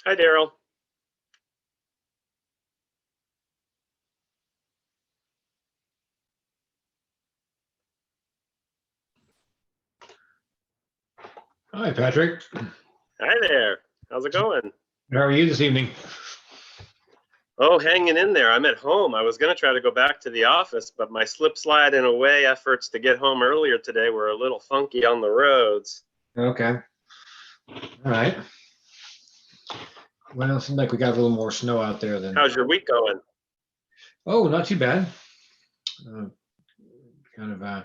Hi, Daryl. Hi, Patrick. Hi there. How's it going? How are you this evening? Oh, hanging in there. I'm at home. I was going to try to go back to the office, but my slip, slide, and away efforts to get home earlier today were a little funky on the roads. Okay. All right. Well, it seems like we got a little more snow out there than. How's your week going? Oh, not too bad. Uh, kind of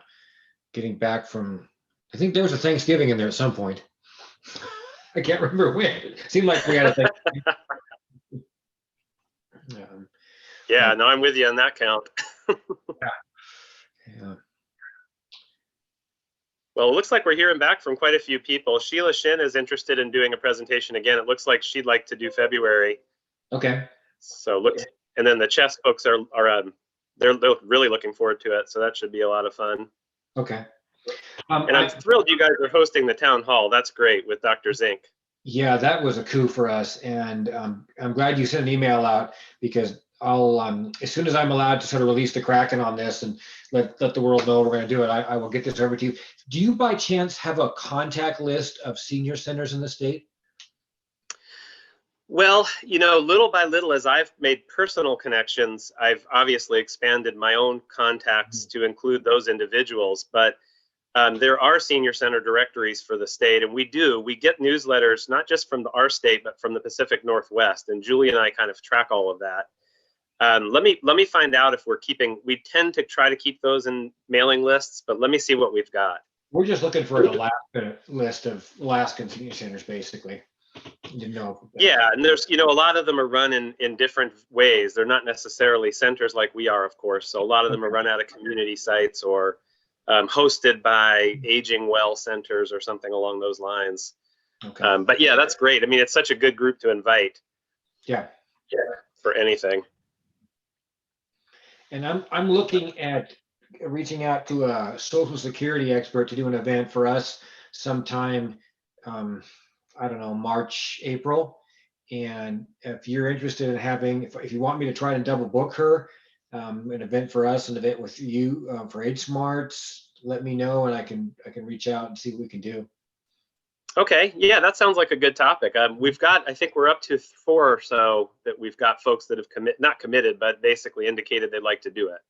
getting back from. I think there was a Thanksgiving in there at some point. I can't remember when. It seemed like we had a Thanksgiving. Yeah, no, I'm with you on that count. Yeah. Well, it looks like we're hearing back from quite a few people. Sheila Shin is interested in doing a presentation again. It looks like she'd like to do February. Okay. So look, and then the chess folks are they're really looking forward to it. So that should be a lot of fun. Okay. And I'm thrilled you guys are hosting the town hall. That's great with Dr. Zink. Yeah, that was a coup for us, and I'm glad you sent an email out because I'll as soon as I'm allowed to sort of release the Kraken on this and let the world know we're going to do it, I will get this over to you. Do you by chance have a contact list of senior centers in the state? Well, little by little, as I've made personal connections, I've obviously expanded my own contacts to include those individuals. But there are senior center directories for the state, and we get newsletters, not just from our state, but from the Pacific Northwest. And Julie and I kind of track all of that. Let me find out if we tend to try to keep those in mailing lists, but let me see what we've got. We're just looking for an Alaska list of Alaskan senior centers, basically. Didn't know. Yeah, and there's, a lot of them are run in different ways. They're not necessarily centers like we are, of course. So a lot of them are run out of community sites or hosted by aging well centers or something along those lines. Okay. But yeah, that's great. I mean, it's such a good group to invite. Yeah. For anything. And I'm looking at reaching out to a social security expert to do an event for us sometime, I don't know, March, April. And if you're interested in having, if you want me to try and double book her, an event for us, an event with you for AgeSmart, let me know and I can reach out and see what we can do. Okay, yeah, that sounds like a good topic. I think we're up to 4 or so that we've got folks that have not committed, but basically indicated they'd like to do it.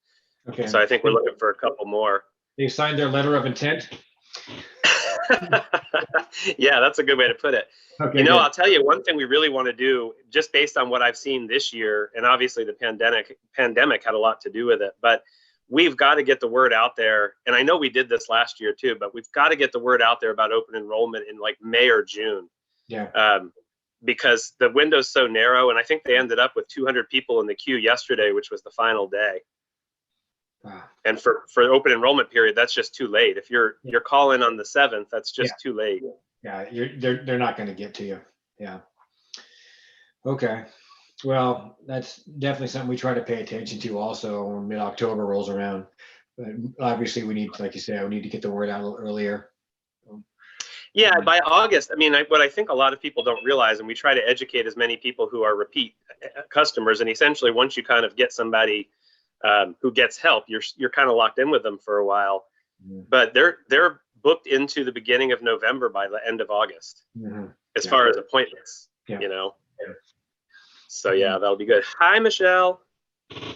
Okay. So I think we're looking for a couple more. They signed their letter of intent. Yeah, that's a good way to put it. Okay, I'll tell you one thing we really want to do, just based on what I've seen this year, and obviously the pandemic had a lot to do with it, but we've got to get the word out there. And I know we did this last year too, but we've got to get the word out there about open enrollment in like May or June. Yeah. Because the window's so narrow, and I think they ended up with 200 people in the queue yesterday, which was the final day. Wow. And for open enrollment period, that's just too late. If you're calling on the 7th, that's just too late. Yeah, they're not going to get to you. Yeah. Okay. Well, that's definitely something we try to pay attention to also when mid-October rolls around. But obviously we need, like you said, we need to get the word out a little earlier. Yeah, by August, I mean, what I think a lot of people don't realize, and we try to educate as many people who are repeat customers, and essentially once you kind of get somebody who gets help, you're kind of locked in with them for a while. Mm-hmm. But they're booked into the beginning of November by the end of August, as far as appointments, Yeah. So yeah, that'll be good. Hi, Michelle. I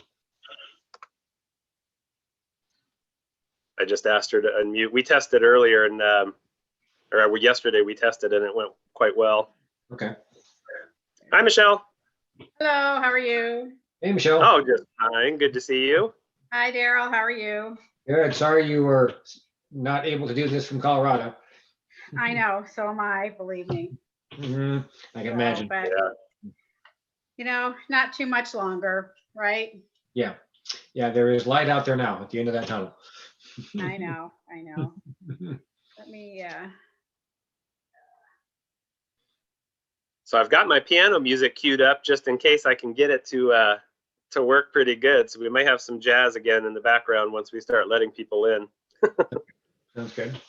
just asked her to unmute. We tested earlier and yesterday we tested and it went quite well. Okay. Hi, Michelle. Hello, how are you? Hey, Michelle. Oh, just fine. Good to see you. Hi, Daryl. How are you? Good. Sorry you were not able to do this from Colorado. I know. So am I, believe me. I can imagine. But, not too much longer, right? Yeah. Yeah, there is light out there now at the end of that tunnel. I know. Let me, So I've got my piano music queued up just in case I can get it to work pretty good. So we may have some jazz again in the background once we start letting people in. Sounds good.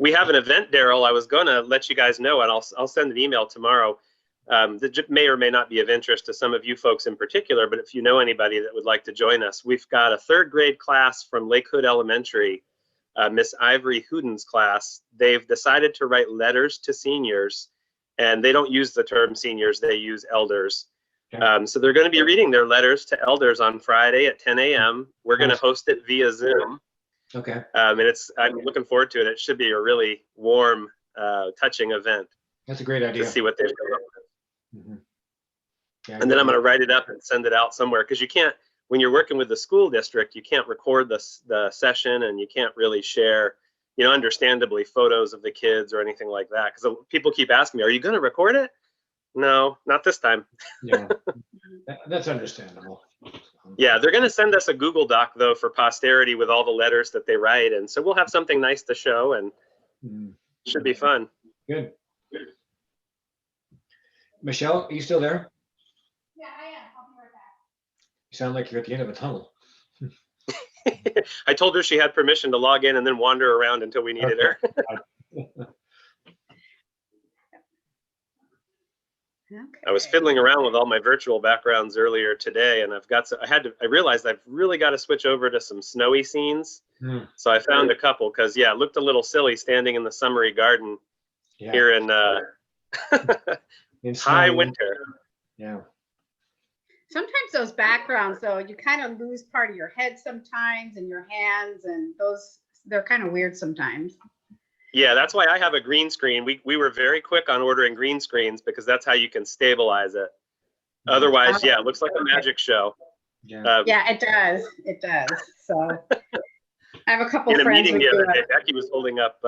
We have an event, Daryl. I was going to let you guys know, and I'll send an email tomorrow that may or may not be of interest to some of you folks in particular, but if you know anybody that would like to join us, we've got a 3rd grade class from Lake Hood Elementary, Miss Ivory Hooden's class. They've decided to write letters to seniors, and they don't use the term seniors, they use elders. Okay. So they're going to be reading their letters to elders on Friday at 10 a.m. We're going to host it via Zoom. Okay. And I'm looking forward to it. It should be a really warm, touching event. That's a great idea. To see what they've come up with. Mm-hmm. Yeah, And then I'm going to write it up and send it out somewhere, because you can't, when you're working with the school district, you can't record the session, and you can't really share, understandably, photos of the kids or anything like that. Because people keep asking me, are you going to record it? No, not this time. Yeah, that's understandable. Yeah, they're going to send us a Google Doc, though, for posterity with all the letters that they write. And so we'll have something nice to show, and it should be fun. Good. Michelle, are you still there? Yeah, I am. I'll be right back. You sound like you're at the end of a tunnel. I told her she had permission to log in and then wander around until we needed her. Okay. I was fiddling around with all my virtual backgrounds earlier today, and I realized I've really got to switch over to some snowy scenes. So I found a couple, because it looked a little silly standing in the summery garden here in high winter. Yeah. Sometimes those backgrounds, though, you kind of lose part of your head sometimes, and your hands, and they're kind of weird sometimes. Yeah, that's why I have a green screen. We were very quick on ordering green screens, because that's how you can stabilize it. Otherwise, it looks like a magic show. Yeah, it does. It does. So I have a couple in a friends meeting the other day, Becky was holding up.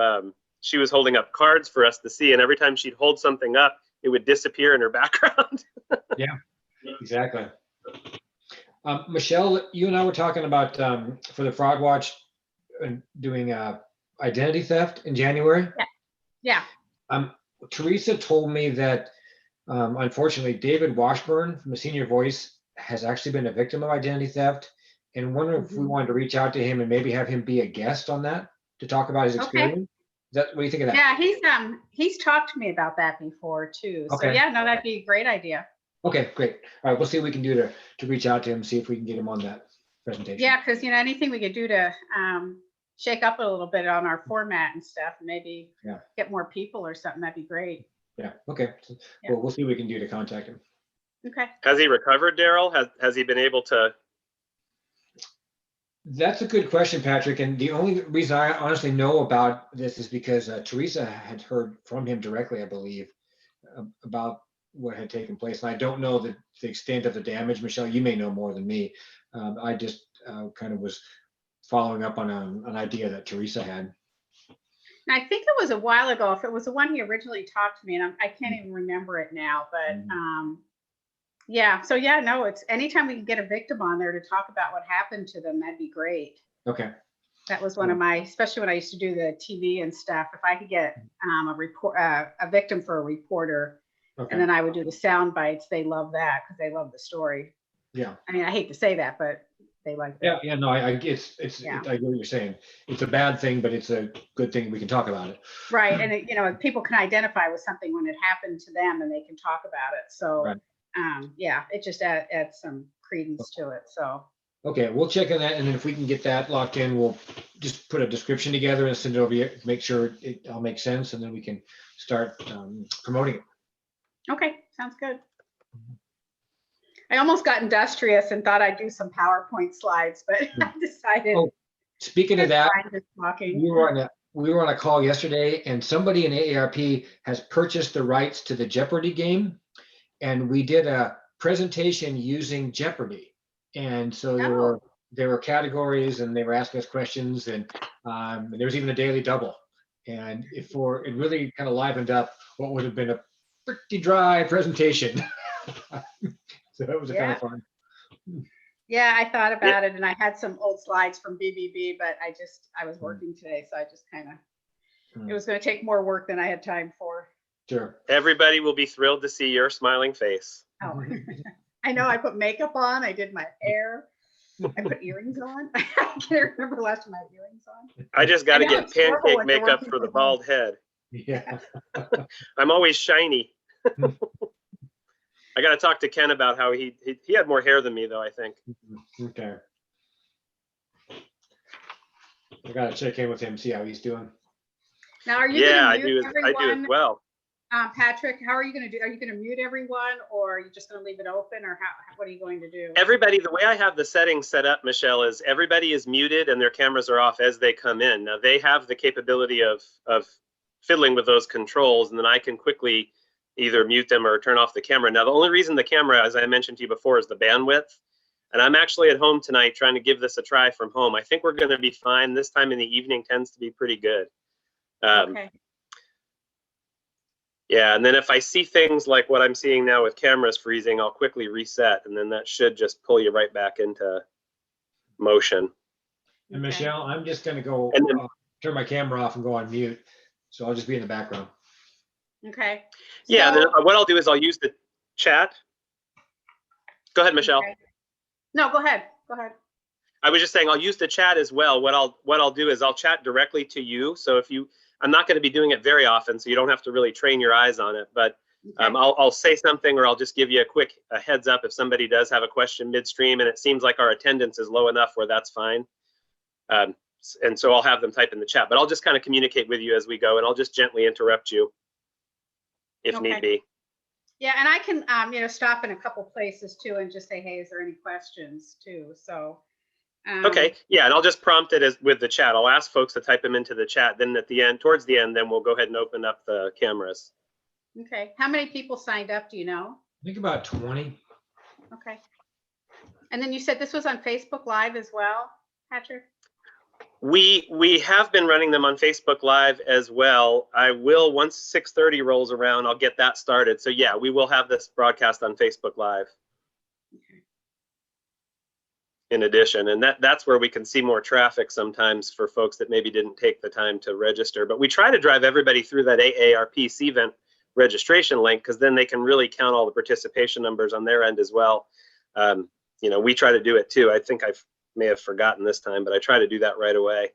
She was holding up cards for us to see, and every time she'd hold something up, it would disappear in her background. Yeah, exactly. Michelle, you and I were talking about for the Frog Watch doing identity theft in January. Yeah. Teresa told me that unfortunately David Washburn from the Senior Voice has actually been a victim of identity theft, and wonder if we wanted to reach out to him and maybe have him be a guest on that to talk about his experience. What do you think of that? Yeah, he's talked to me about that before too. So Okay. that'd be a great idea. Okay, great. All right, we'll see what we can do to reach out to him, see if we can get him on that presentation. Yeah, because anything we could do to shake up a little bit on our format and stuff, maybe get more people or something, that'd be great. Yeah. Okay. Well, we'll see what we can do to contact him. Okay. Has he recovered, Daryl? Has he been able to? That's a good question, Patrick. And the only reason I honestly know about this is because Teresa had heard from him directly, I believe, about what had taken place. And I don't know the extent of the damage. Michelle, you may know more than me. I just kind of was following up on an idea that Teresa had. I think it was a while ago. If it was the one he originally talked to me, and I can't even remember it now, but no, it's anytime we can get a victim on there to talk about what happened to them, that'd be great. Okay. That was one of my, especially when I used to do the TV and stuff, if I could get a victim for a reporter, and then I would do the sound bites, they love that because they love the story. Yeah. I mean, I hate to say that, but they like that. Yeah, no, I get what you're saying. It's a bad thing, but it's a good thing we can talk about it. Right, and people can identify with something when it happened to them, and they can talk about it. So, it just adds some credence to it. So. Okay, we'll check on that, and then if we can get that locked in, we'll just put a description together and send it over here, make sure it all makes sense, and then we can start promoting it. Okay, sounds good. I almost got industrious and thought I'd do some PowerPoint slides, but I decided. Oh, speaking of that, talking. we were on a call yesterday, and somebody in AARP has purchased the rights to the Jeopardy game, and we did a presentation using Jeopardy. And so there were categories, and they were asking us questions, and there was even a daily double. And it really kind of livened up what would have been a pretty dry presentation. So that was kind of fun. Yeah, I thought about it, and I had some old slides from BBB, but I was working today, so I just kind of, it was going to take more work than I had time for. Sure. Everybody will be thrilled to see your smiling face. Oh. I know, I put makeup on, I did my hair. I put earrings on. I can't remember the last time I had earrings on. I just got to know get it's horrible pancake when you're makeup working for the from home. bald head. Yeah. I'm always shiny. I got to talk to Ken about how he had more hair than me, though, I think. Okay. I gotta check in with him, see how he's doing. Now, are you Yeah, gonna I mute do. I do as everyone? well. Patrick, how are you gonna do? Are you gonna mute everyone, or are you just gonna leave it open, or what are you going to do? Everybody, the way I have the settings set up, Michelle, is everybody is muted and their cameras are off as they come in. Now they have the capability of fiddling with those controls, and then I can quickly either mute them or turn off the camera. Now the only reason the camera, as I mentioned to you before, is the bandwidth. And I'm actually at home tonight trying to give this a try from home. I think we're going to be fine. This time in the evening tends to be pretty good. Okay. Yeah, and then if I see things like what I'm seeing now with cameras freezing, I'll quickly reset, and then that should just pull you right back into motion. And Michelle, I'm just gonna go And then, turn my camera off and go on mute. So I'll just be in the background. Okay. yeah, then So- what I'll do is I'll use the chat. Go ahead, Michelle. Okay. No, go ahead. Go ahead. I was just saying I'll use the chat as well. What I'll do is I'll chat directly to you. So if you, I'm not going to be doing it very often, so you don't have to really train your eyes on it. But Okay. I'll say something, or I'll just give you a heads up if somebody does have a question midstream, and it seems like our attendance is low enough where that's fine. And so I'll have them type in the chat, but I'll just kind of communicate with you as we go, and I'll just gently interrupt you if Okay. need be. Yeah, and I can, stop in a couple places too and just say, hey, is there any questions too? So. Okay, yeah, and I'll just prompt it with the chat. I'll ask folks to type them into the chat. Then at the end, towards the end, then we'll go ahead and open up the cameras. Okay. How many people signed up? Do you know? I think about 20. Okay. And then you said this was on Facebook Live as well, Patrick? We have been running them on Facebook Live as well. I will, once 6:30 rolls around, I'll get that started. So yeah, we will have this broadcast on Facebook Live. Okay. In addition, and that's where we can see more traffic sometimes for folks that maybe didn't take the time to register. But we try to drive everybody through that AARP CVent registration link, because then they can really count all the participation numbers on their end as well. We try to do it too. I think I may have forgotten this time, but I try to do that right away.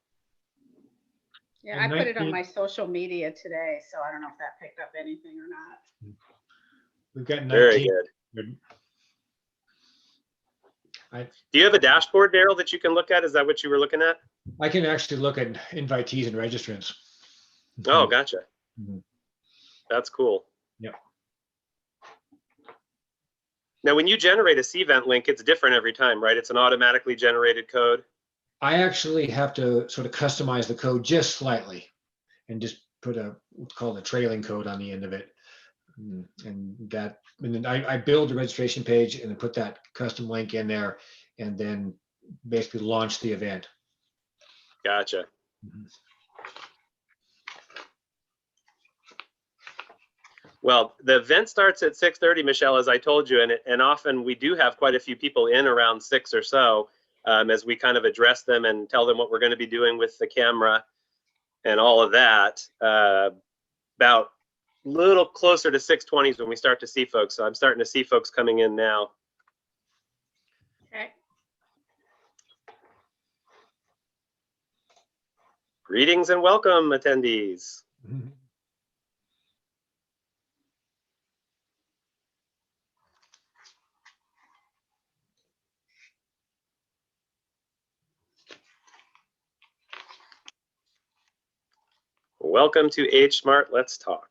Yeah, I put it on my social media today, so I don't know if that picked up anything or not. We've got 19. Very good. Do you have a dashboard, Daryl, that you can look at? Is that what you were looking at? I can actually look at invitees and registrants. Oh, gotcha. Mm-hmm. That's cool. Yep. Now, when you generate a CVent link, it's different every time, right? It's an automatically generated code. I actually have to sort of customize the code just slightly and just put what's called a trailing code on the end of it. And then I build the registration page and then put that custom link in there and then basically launch the event. Gotcha. Mm-hmm. Well, the event starts at 6:30, Michelle, as I told you, and often we do have quite a few people in around 6 or so, as we kind of address them and tell them what we're going to be doing with the camera and all of that. About a little closer to 6:20 is when we start to see folks. So I'm starting to see folks coming in now. Okay. Greetings and welcome, attendees. Mm-hmm. Welcome to AgeSmart. Let's talk.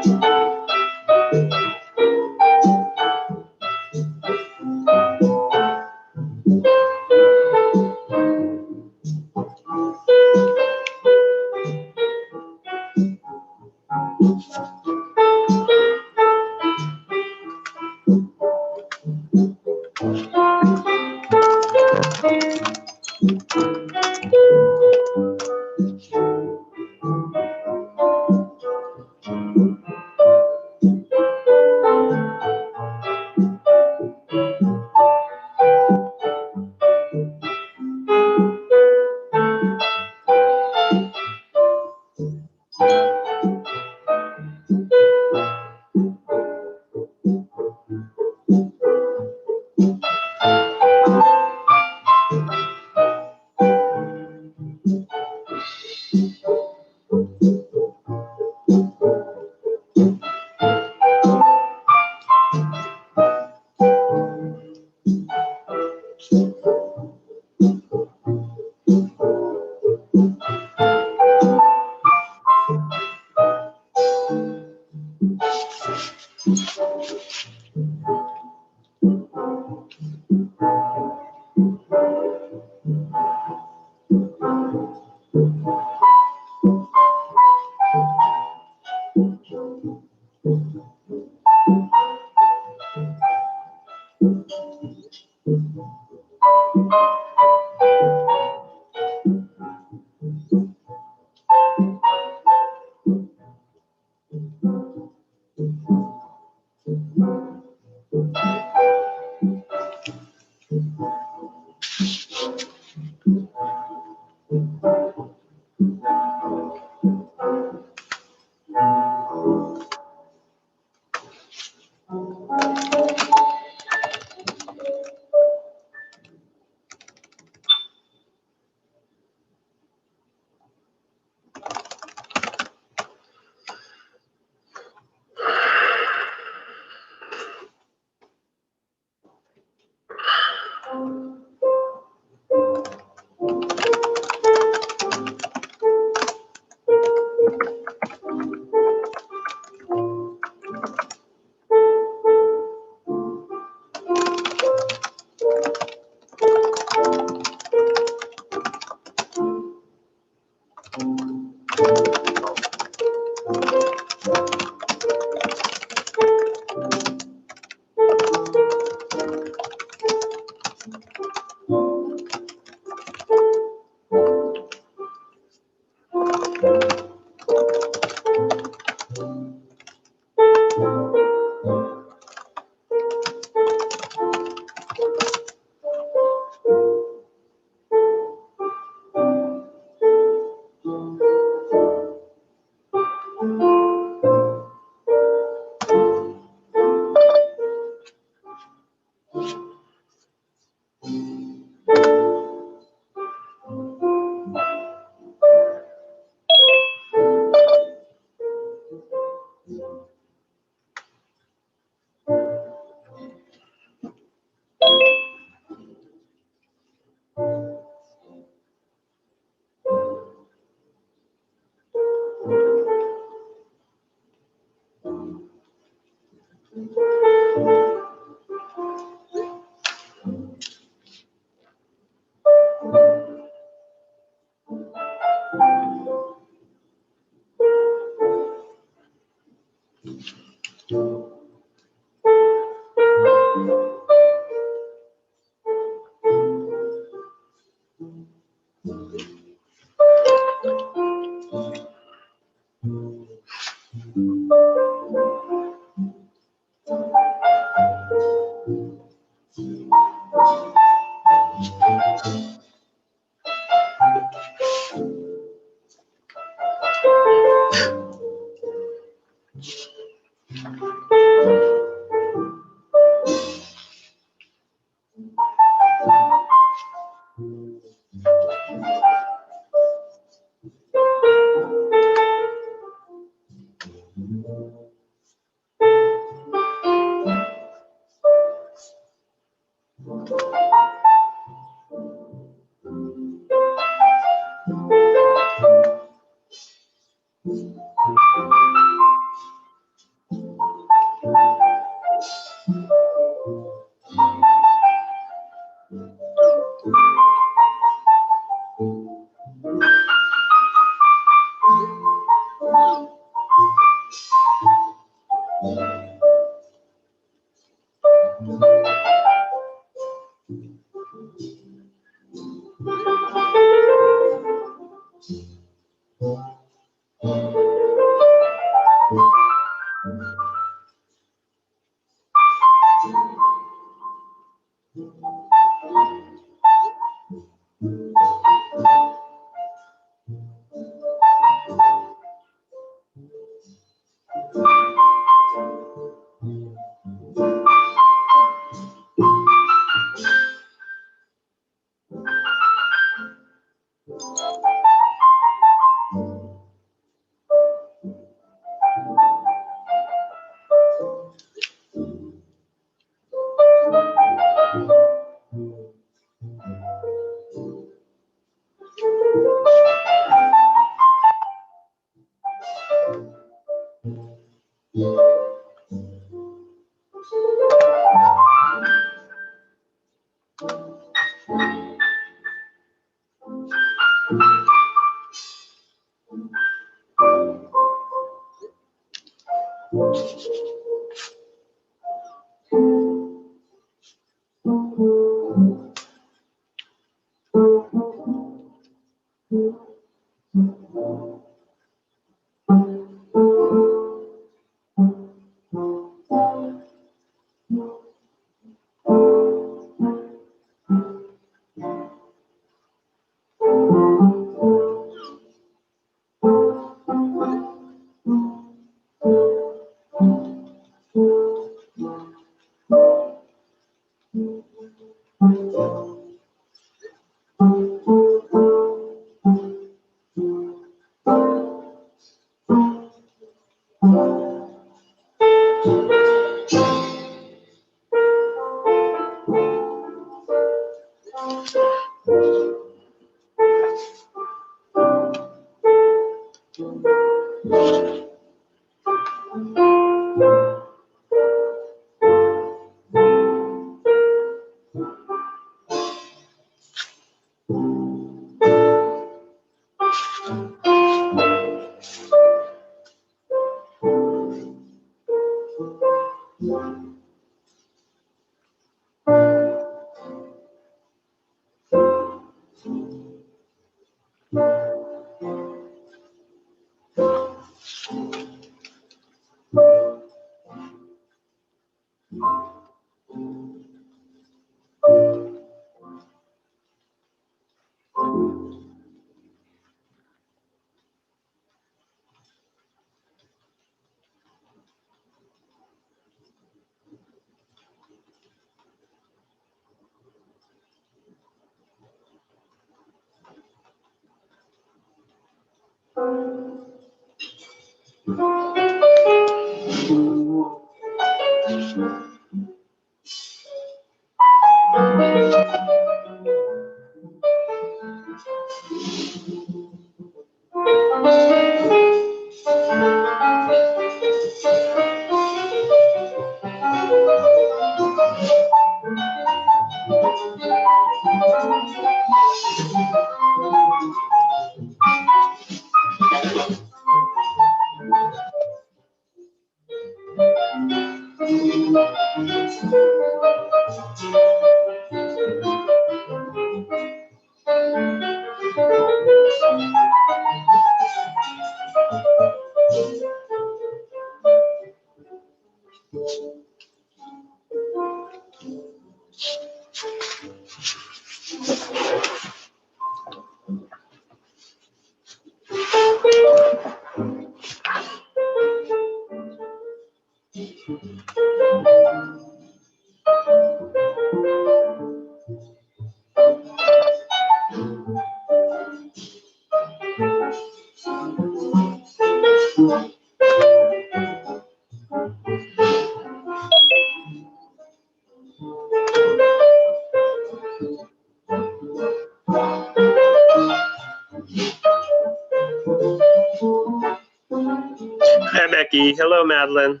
Hi, Becky. Hello, Madeline.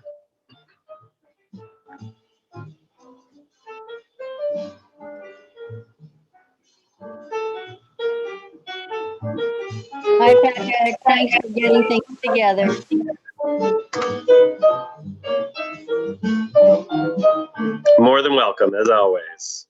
Hi, Patrick. Thanks for getting things together. More than welcome, as always.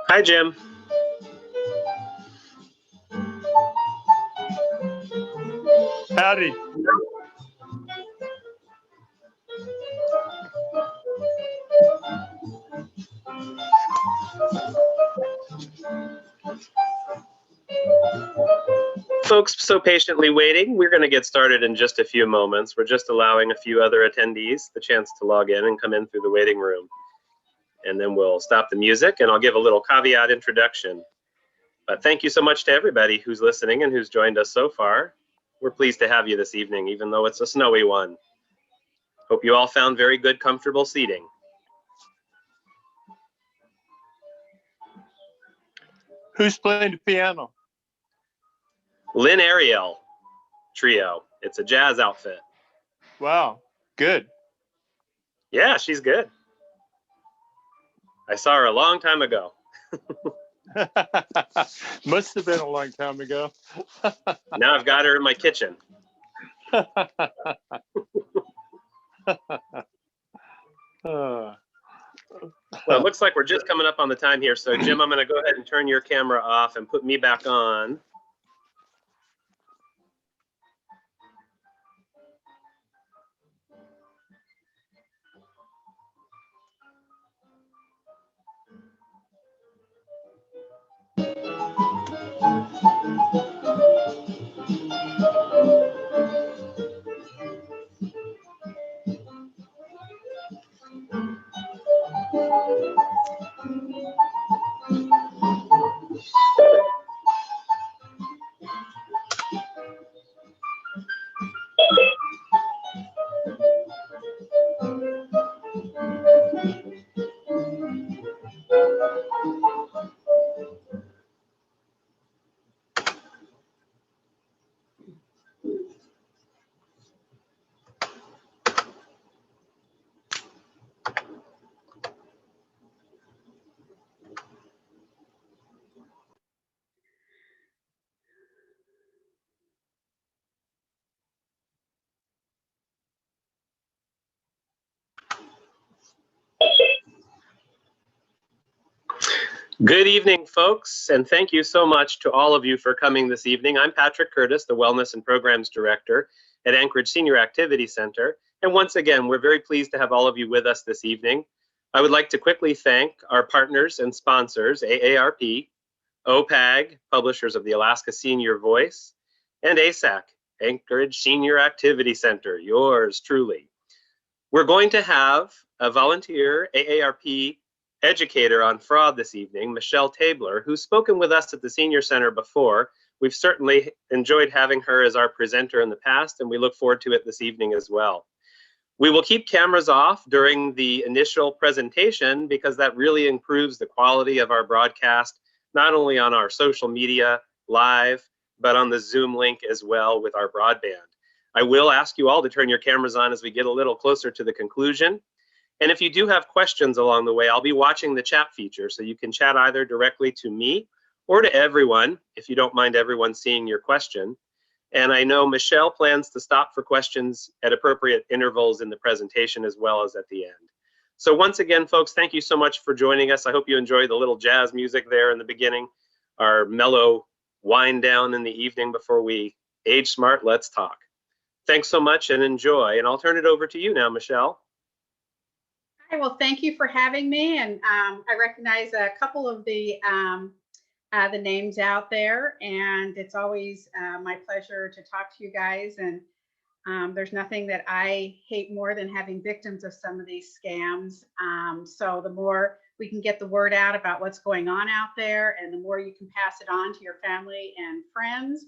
Hi, Jim. Howdy. Folks so patiently waiting, we're going to get started in just a few moments. We're just allowing a few other attendees the chance to log in and come in through the waiting room. And then we'll stop the music and I'll give a little caveat introduction. But thank you so much to everybody who's listening and who's joined us so far. We're pleased to have you this evening, even though it's a snowy one. Hope you all found very good, comfortable seating. Who's playing the piano? Lynn Ariel Trio. It's a jazz outfit. Wow, good. Yeah, she's good. I saw her a long time ago. Must have been a long time ago. Now I've got her in my kitchen. Well, it looks like we're just coming up on the time here. So Jim, I'm going to go ahead and turn your camera off and put me back on. Good evening, folks, and thank you so much to all of you for coming this evening. I'm Patrick Curtis, the Wellness and Programs Director at Anchorage Senior Activity Center, And once again, we're very pleased to have all of you with us this evening. I would like to quickly thank our partners and sponsors, AARP, OPAG, publishers of the Alaska Senior Voice, and ASAC, Anchorage Senior Activity Center, yours truly. We're going to have a volunteer AARP educator on fraud this evening, Michelle Tabler, who's spoken with us at the Senior Center before. We've certainly enjoyed having her as our presenter in the past, and we look forward to it this evening as well. We will keep cameras off during the initial presentation because that really improves the quality of our broadcast, not only on our social media live, but on the Zoom link as well with our broadband. I will ask you all to turn your cameras on as we get a little closer to the conclusion. And if you do have questions along the way, I'll be watching the chat feature, so you can chat either directly to me or to everyone, if you don't mind everyone seeing your question. And I know Michelle plans to stop for questions at appropriate intervals in the presentation as well as at the end. So once again, folks, thank you so much for joining us. I hope you enjoyed the little jazz music there in the beginning, our mellow wind down in the evening before we age smart, let's talk. Thanks so much and enjoy. And I'll turn it over to you now, Michelle. Hi, well, thank you for having me. And I recognize a couple of the names out there, and it's always my pleasure to talk to you guys. And there's nothing that I hate more than having victims of some of these scams. So the more we can get the word out about what's going on out there, and the more you can pass it on to your family and friends,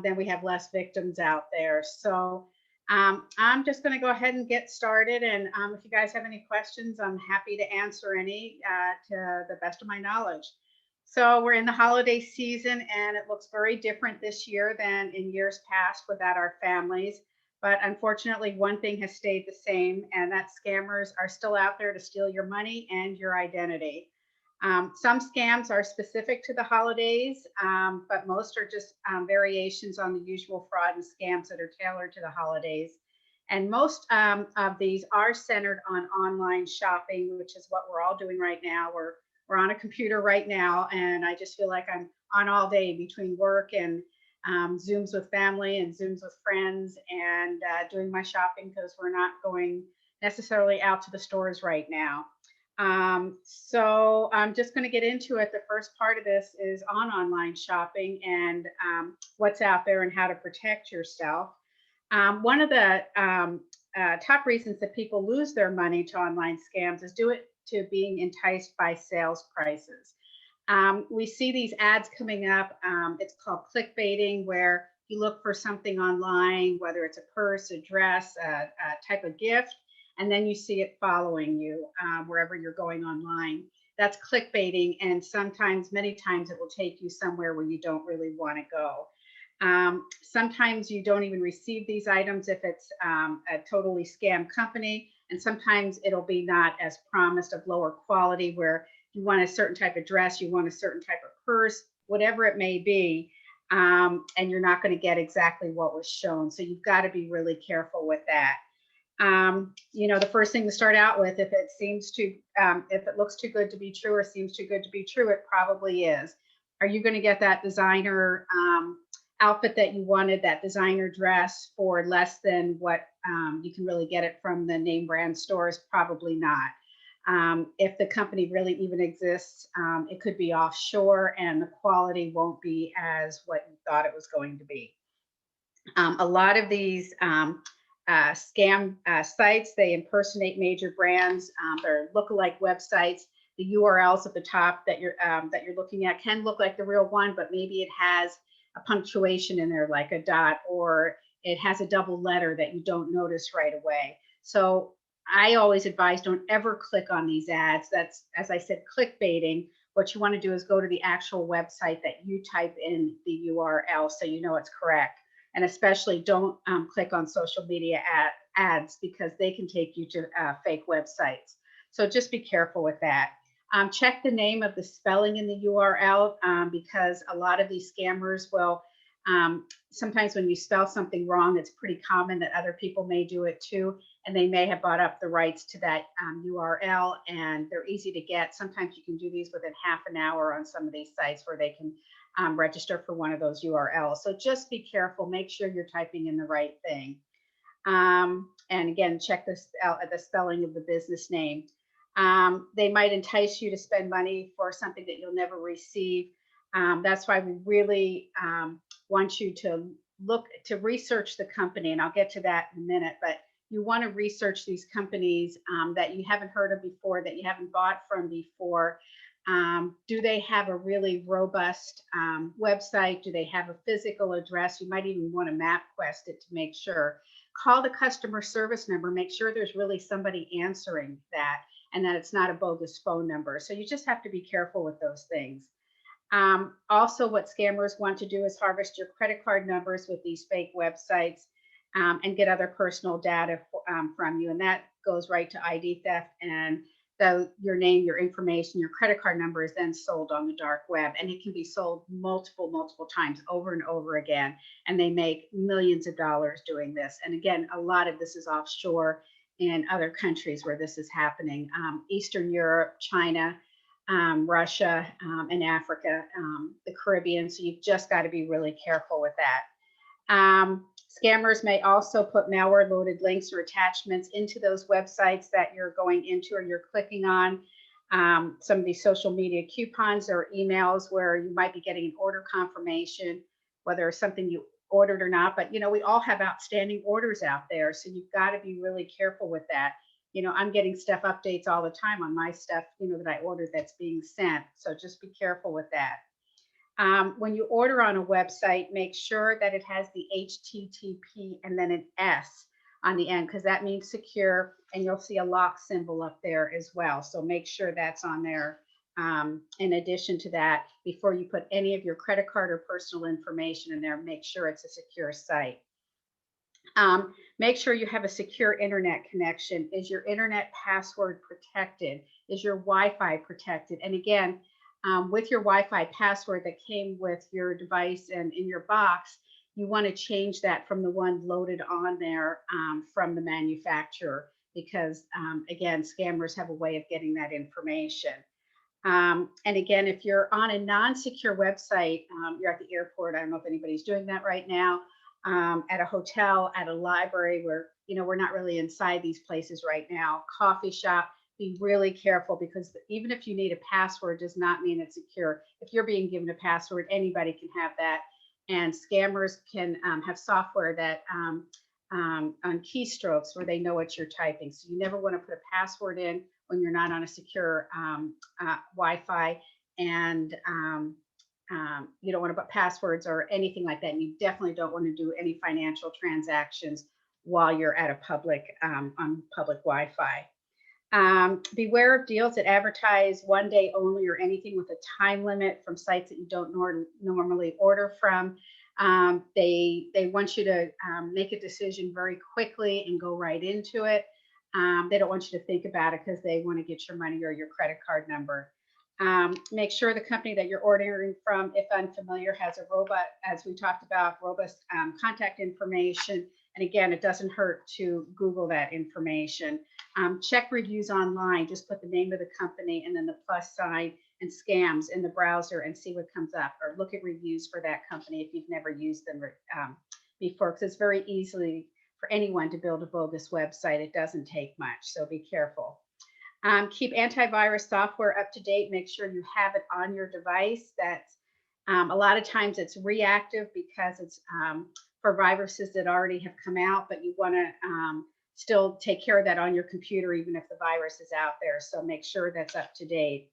then we have less victims out there. So I'm just going to go ahead and get started. And if you guys have any questions, I'm happy to answer any to the best of my knowledge. So we're in the holiday season, and it looks very different this year than in years past without our families. But unfortunately, one thing has stayed the same, and that scammers are still out there to steal your money and your identity. Some scams are specific to the holidays, but most are just variations on the usual fraud and scams that are tailored to the holidays. And most of these are centered on online shopping, which is what we're all doing right now. We're on a computer right now, and I just feel like I'm on all day between work and Zooms with family and Zooms with friends, and doing my shopping because we're not going necessarily out to the stores right now. So I'm just going to get into it. The first part of this is on online shopping and what's out there and how to protect yourself. One of the top reasons that people lose their money to online scams is due to being enticed by sales prices. We see these ads coming up. It's called clickbaiting, where you look for something online, whether it's a purse, a dress, a type of gift, and then you see it following you wherever you're going online. That's clickbaiting, and sometimes, many times, it will take you somewhere where you don't really want to go. Sometimes you don't even receive these items if it's a totally scam company, and sometimes it'll be not as promised, of lower quality, where you want a certain type of dress, you want a certain type of purse, whatever it may be, and you're not going to get exactly what was shown. So you've got to be really careful with that. The first thing to start out with, if it looks too good to be true or seems too good to be true, it probably is. Are you going to get that designer outfit that you wanted, that designer dress, for less than what you can really get it from the name brand stores? Probably not. If the company really even exists, it could be offshore, and the quality won't be as what you thought it was going to be. A lot of these scam sites, they impersonate major brands. They're lookalike websites. The URLs at the top that you're looking at can look like the real one, but maybe it has a punctuation in there, like a dot, or it has a double letter that you don't notice right away. So I always advise, don't ever click on these ads. That's, as I said, clickbaiting. What you want to do is go to the actual website that you type in the URL, so you know it's correct. And especially don't click on social media ads, because they can take you to fake websites. So just be careful with that. Check the name of the spelling in the URL, because a lot of these scammers will, sometimes when you spell something wrong, it's pretty common that other people may do it too, and they may have bought up the rights to that URL, and they're easy to get. Sometimes you can do these within half an hour on some of these sites where they can register for one of those URLs. So just be careful, make sure you're typing in the right thing. And again, check this out at the spelling of the business name. They might entice you to spend money for something that you'll never receive. That's why we really want you to research the company, and I'll get to that in a minute, but you want to research these companies that you haven't heard of before, that you haven't bought from before. Do they have a really robust website? Do they have a physical address? You might even want to MapQuest it to make sure. Call the customer service number, make sure there's really somebody answering that and that it's not a bogus phone number. So you just have to be careful with those things. Also, what scammers want to do is harvest your credit card numbers with these fake websites and get other personal data from you. And that goes right to ID theft. And so your name, your information, your credit card number is then sold on the dark web. And it can be sold multiple times over and over again. And they make millions of dollars doing this. And again, a lot of this is offshore in other countries where this is happening. Eastern Europe, China, Russia, and Africa, the Caribbean. So you've just got to be really careful with that. Scammers may also put malware loaded links or attachments into those websites that you're going into or you're clicking on. Some of these social media coupons or emails where you might be getting an order confirmation, whether it's something you ordered or not. But, you know, we all have outstanding orders out there. So you've got to be really careful with that. You know, I'm getting stuff updates all the time on my stuff, you know, that I ordered that's being sent. So just be careful with that. When you order on a website, make sure that it has the HTTP and then an S on the end, because that means secure, and you'll see a lock symbol up there as well. So make sure that's on there. In addition to that, before you put any of your credit card or personal information in there, make sure it's a secure site. Make sure you have a secure internet connection. Is your internet password protected? Is your Wi-Fi protected? And again, with your Wi-Fi password that came with your device and in your box, you want to change that from the one loaded on there from the manufacturer, because again, scammers have a way of getting that information. And again, if you're on a non-secure website, you're at the airport, I don't know if anybody's doing that right now, at a hotel, at a library where, you know, we're not really inside these places right now, coffee shop, be really careful, because even if you need a password does not mean it's secure. If you're being given a password, anybody can have that. And scammers can have software that on keystrokes where they know what you're typing. So you never want to put a password in when you're not on a secure Wi-Fi, and you don't want to put passwords or anything like that. And you definitely don't want to do any financial transactions while you're at a public on public Wi-Fi. Beware of deals that advertise one day only or anything with a time limit from sites that you don't normally order from. They want you to make a decision very quickly and go right into it. They don't want you to think about it because they want to get your money or your credit card number. Make sure the company that you're ordering from, if unfamiliar, has a as we talked about, robust contact information. And again, it doesn't hurt to Google that information. Check reviews online. Just put the name of the company and then the plus sign and scams in the browser and see what comes up, or look at reviews for that company if you've never used them before, because it's very easily for anyone to build a bogus website. It doesn't take much, so be careful. Keep antivirus software up to date. Make sure you have it on your device. That's a lot of times it's reactive because it's for viruses that already have come out, but you want to still take care of that on your computer, even if the virus is out there. So make sure that's up to date.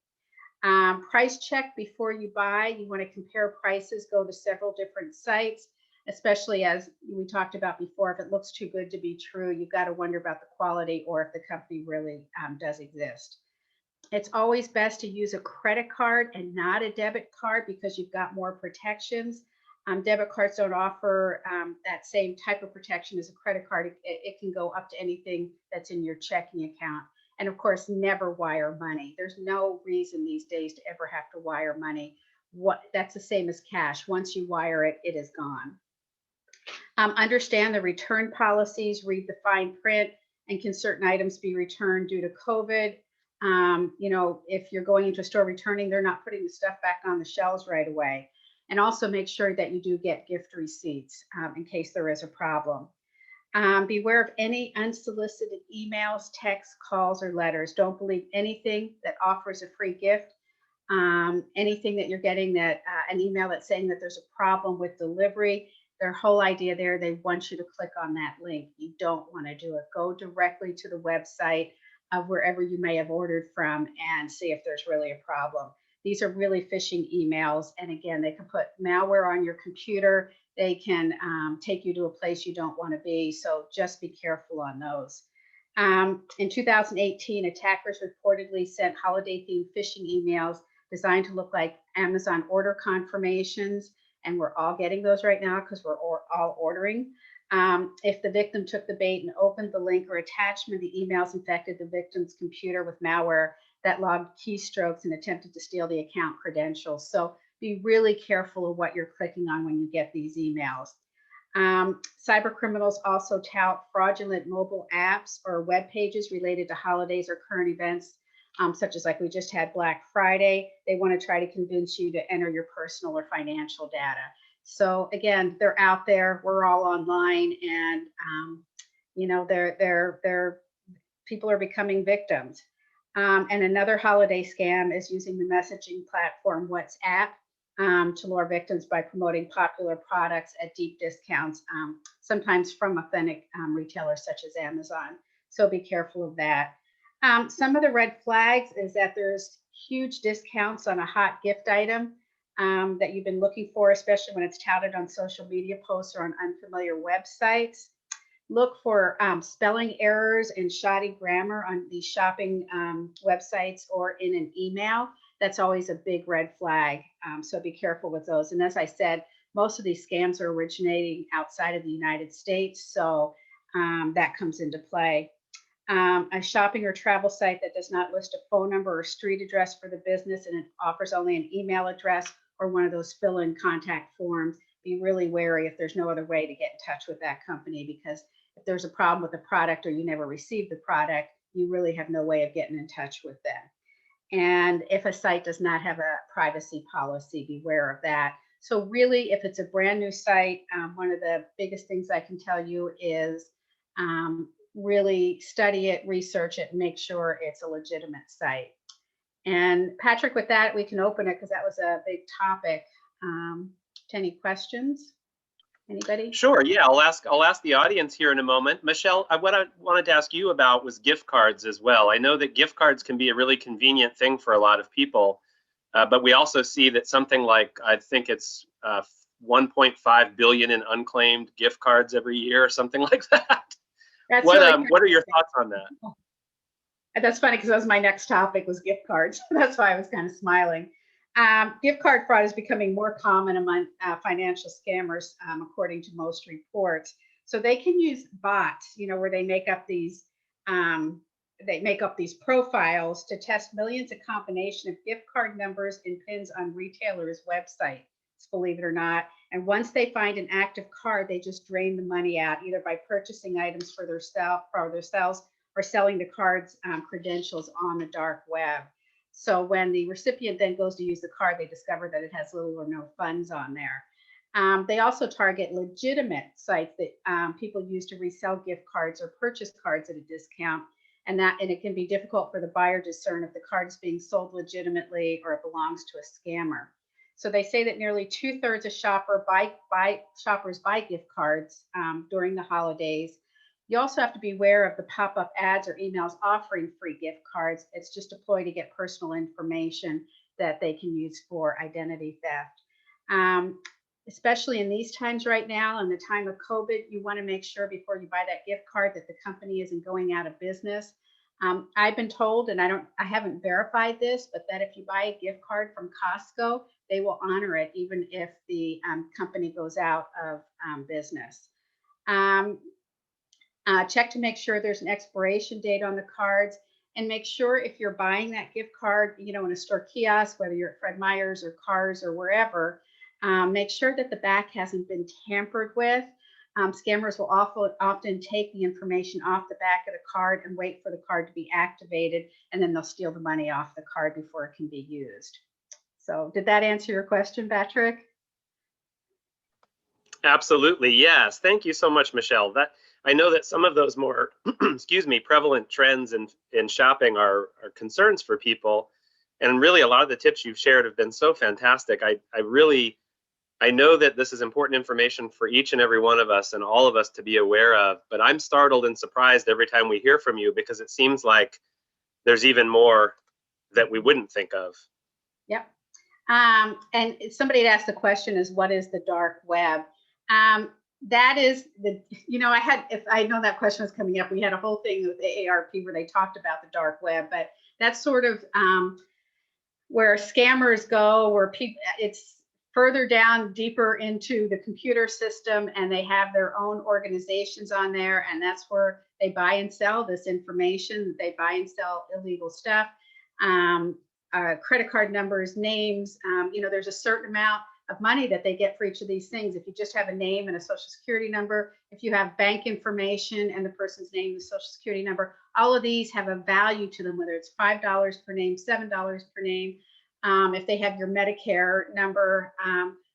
Price check before you buy. You want to compare prices, go to several different sites, especially as we talked about before. If it looks too good to be true, you've got to wonder about the quality or if the company really does exist. It's always best to use a credit card and not a debit card because you've got more protections. Debit cards don't offer that same type of protection as a credit card. It can go up to anything that's in your checking account. And of course, never wire money. There's no reason these days to ever have to wire money. That's the same as cash. Once you wire it, it is gone. Understand the return policies, read the fine print, and can certain items be returned due to COVID? You know, if you're going into a store returning, they're not putting the stuff back on the shelves right away. And also make sure that you do get gift receipts in case there is a problem. Beware of any unsolicited emails, texts, calls, or letters. Don't believe anything that offers a free gift. Anything that you're getting that an email that's saying that there's a problem with delivery. Their whole idea there, they want you to click on that link. You don't want to do it. Go directly to the website of wherever you may have ordered from and see if there's really a problem. These are really phishing emails. And again, they can put malware on your computer. They can take you to a place you don't want to be. So just be careful on those. In 2018, attackers reportedly sent holiday-themed phishing emails designed to look like Amazon order confirmations. And we're all getting those right now because we're all ordering. If the victim took the bait and opened the link or attachment, the emails infected the victim's computer with malware that logged keystrokes and attempted to steal the account credentials. So be really careful of what you're clicking on when you get these emails. Cyber criminals also tout fraudulent mobile apps or web pages related to holidays or current events, such as like we just had Black Friday. They want to try to convince you to enter your personal or financial data. So again, they're out there. We're all online, and you know, people are becoming victims. And another holiday scam is using the messaging platform WhatsApp to lure victims by promoting popular products at deep discounts, sometimes from authentic retailers such as Amazon. So be careful of that. Some of the red flags is that there's huge discounts on a hot gift item that you've been looking for, especially when it's touted on social media posts or on unfamiliar websites. Look for spelling errors and shoddy grammar on these shopping websites or in an email. That's always a big red flag. So be careful with those. And as I said, most of these scams are originating outside of the United States. So that comes into play. A shopping or travel site that does not list a phone number or street address for the business and it offers only an email address or one of those fill-in contact forms. Be really wary if there's no other way to get in touch with that company, because if there's a problem with the product or you never received the product, you really have no way of getting in touch with them. And if a site does not have a privacy policy, beware of that. So really, if it's a brand new site, one of the biggest things I can tell you is really study it, research it, and make sure it's a legitimate site. And Patrick, with that, we can open it because that was a big topic. Any questions? Anybody? Sure. Yeah, I'll ask the audience here in a moment. Michelle, what I wanted to ask you about was gift cards as well. I know that gift cards can be a really convenient thing for a lot of people, but we also see that something like, I think it's 1.5 billion in unclaimed gift cards every year or something like that. That's what really what are your thoughts on that? That's funny because that was my next topic, was gift cards. That's why I was kind of smiling. Gift card fraud is becoming more common among financial scammers, according to most reports. So they can use bots, you know, where they make up these profiles to test millions of combination of gift card numbers and pins on retailers' websites, believe it or not. And once they find an active card, they just drain the money out, either by purchasing items for themselves or selling the card's credentials on the dark web. So when the recipient then goes to use the card, they discover that it has little or no funds on there. They also target legitimate sites that people use to resell gift cards or purchase cards at a discount. And it can be difficult for the buyer to discern if the card is being sold legitimately or it belongs to a scammer. So they say that nearly 2/3 of shoppers buy gift cards during the holidays. You also have to be aware of the pop-up ads or emails offering free gift cards. It's just a ploy to get personal information that they can use for identity theft. Especially in these times right now, in the time of COVID, you want to make sure before you buy that gift card that the company isn't going out of business. I've been told, and I haven't verified this, but that if you buy a gift card from Costco, they will honor it even if the company goes out of business. Check to make sure there's an expiration date on the cards, and make sure if you're buying that gift card, you know, in a store kiosk, whether you're at Fred Meyer's or Cars or wherever, make sure that the back hasn't been tampered with. Scammers will often take the information off the back of the card and wait for the card to be activated, and then they'll steal the money off the card before it can be used. So did that answer your question, Patrick? Absolutely, yes. Thank you so much, Michelle. I know that some of those more, excuse me, prevalent trends in shopping are concerns for people. And really, a lot of the tips you've shared have been so fantastic. I know that this is important information for each and every one of us and all of us to be aware of, but I'm startled and surprised every time we hear from you, because it seems like there's even more that we wouldn't think of. Yep. And somebody had asked the question is, what is the dark web? That is the, if I know that question was coming up, we had a whole thing with AARP where they talked about the dark web, but that's sort of where scammers go, where people, it's further down, deeper into the computer system, and they have their own organizations on there, and that's where they buy and sell this information. They buy and sell illegal stuff, credit card numbers, names. There's a certain amount of money that they get for each of these things. If you just have a name and a social security number, if you have bank information and the person's name and social security number, all of these have a value to them, whether it's $5 per name, $7 per name. If they have your Medicare number,